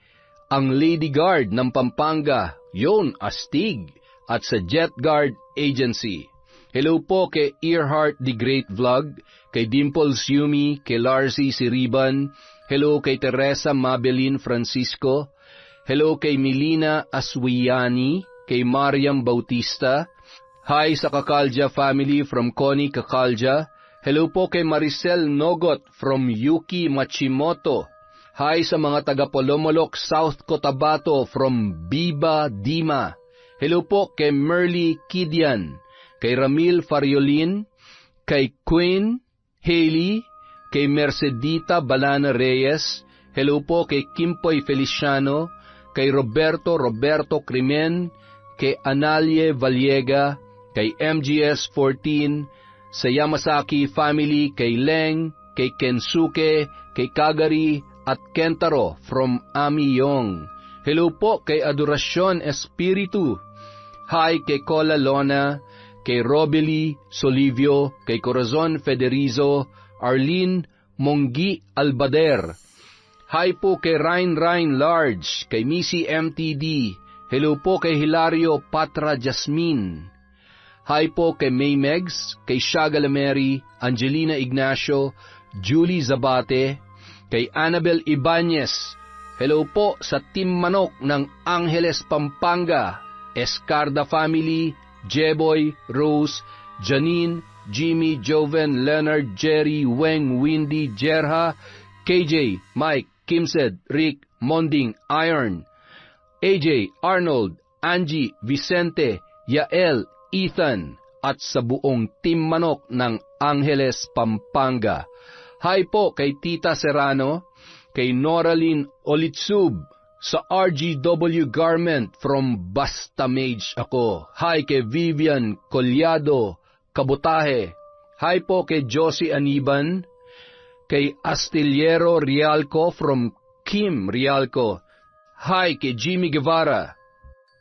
ang Lady Guard ng Pampanga, Yon Astig, at sa Jet Guard Agency. Hello po kay Earhart the Great Vlog, kay Dimples Yumi, kay Larcy Siriban. Hello kay Teresa Mabelin Francisco. Hello kay Milina Aswiani, kay Mariam Bautista. Hi sa Kakalja family from Connie Kakalja. Hello po kay Maricel Nogot from Yuki Machimoto. Hi sa mga taga Polomolok, South Cotabato from Biba Dima. Hello po kay Merly Kidian, kay Ramil Fariolin, kay Queen Haley, kay Mercedita Balana Reyes. Hello po kay Kimpoy Feliciano, kay Roberto Crimen, kay Analie Vallega, kay MGS 14, sa Yamasaki family, kay Leng, kay Kensuke, kay Kagari, at Kentaro from Ami Yong. Hello po kay Adoracion Espiritu. Hi kay Cola Lona, kay Robely Solivio, kay Corazon Federizo, Arlene Monggi Albader. Hi po kay Ryan Large, kay Missy MTD. Hello po kay Hilario Patra Jasmine. Hi po kay May Megs, kay Shaga Lameri, Angelina Ignacio, Julie Zabate, kay Annabel Ibanez. Hello po sa Team Manok ng Angeles, Pampanga, Escarda Family, Jeboy, Rose, Janine, Jimmy, Joven, Leonard, Jerry, Weng, Windy, Jerha, KJ, Mike, Kimsed, Rick, Monding, Iron, AJ, Arnold, Angie, Vicente, Yael, Ethan, at sa buong Team Manok ng Angeles, Pampanga. Hi po kay Tita Serrano, kay Noraline Olitsub, sa RGW Garment from Basta Mage ako. Hi kay Vivian Collado, Kabutahe. Hi po kay Josie Aniban, kay Astillero Rialco from Kim Rialco. Hi kay Jimmy Guevara.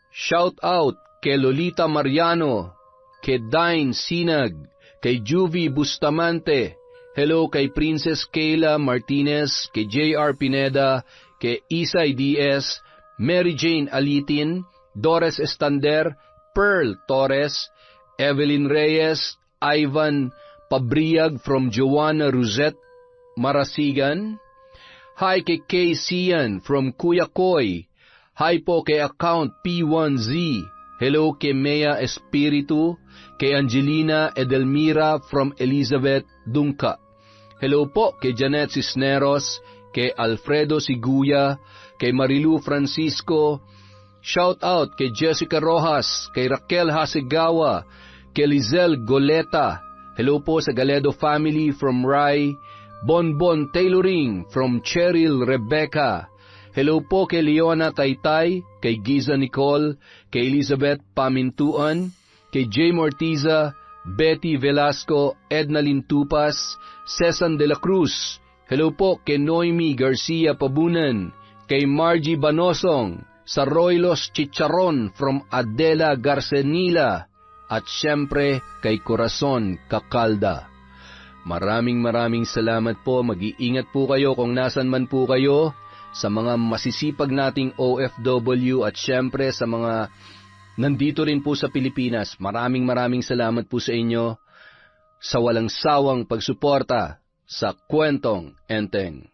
Shout out kay Lolita Mariano, kay Dine Sinag, kay Juvie Bustamante. Hello kay Princess Kayla Martinez, kay JR Pineda, kay Isay Diaz, Mary Jane Alitin, Doris Estander, Pearl Torres, Evelyn Reyes, Ivan Pabriag from Joanna Rosette, Marasigan. Hi kay Kay Sian from Kuya Koy. Hi po kay account P1Z. Hello kay Mea Espiritu, kay Angelina Edelmira from Elizabeth Dungka. Hello po kay Janet Cisneros, kay Alfredo Siguya, kay Marilu Francisco. Shout out kay Jessica Rojas, kay Raquel Hasegawa, kay Lizelle Goleta. Hello po sa Galedo family from Rai. Bonbon Tailoring from Cheryl Rebecca. Hello po kay Leona Taytay, kay Giza Nicole, kay Elizabeth Pamintuan, kay Jay Mortiza, Betty Velasco, Edna Lintupas, Cesan de la Cruz. Hello po kay Noemi Garcia Pabunan, kay Margie Banosong, sa Roylos Chicharon from Adela Garcenila, at syempre kay Corazon Kakalda. Maraming salamat po. Mag-iingat po kayo kung nasan man po kayo, sa mga masisipag nating OFW at syempre sa mga nandito rin po sa Pilipinas. Maraming salamat po sa inyo sa walang sawang pagsuporta sa Kwentong Enteng.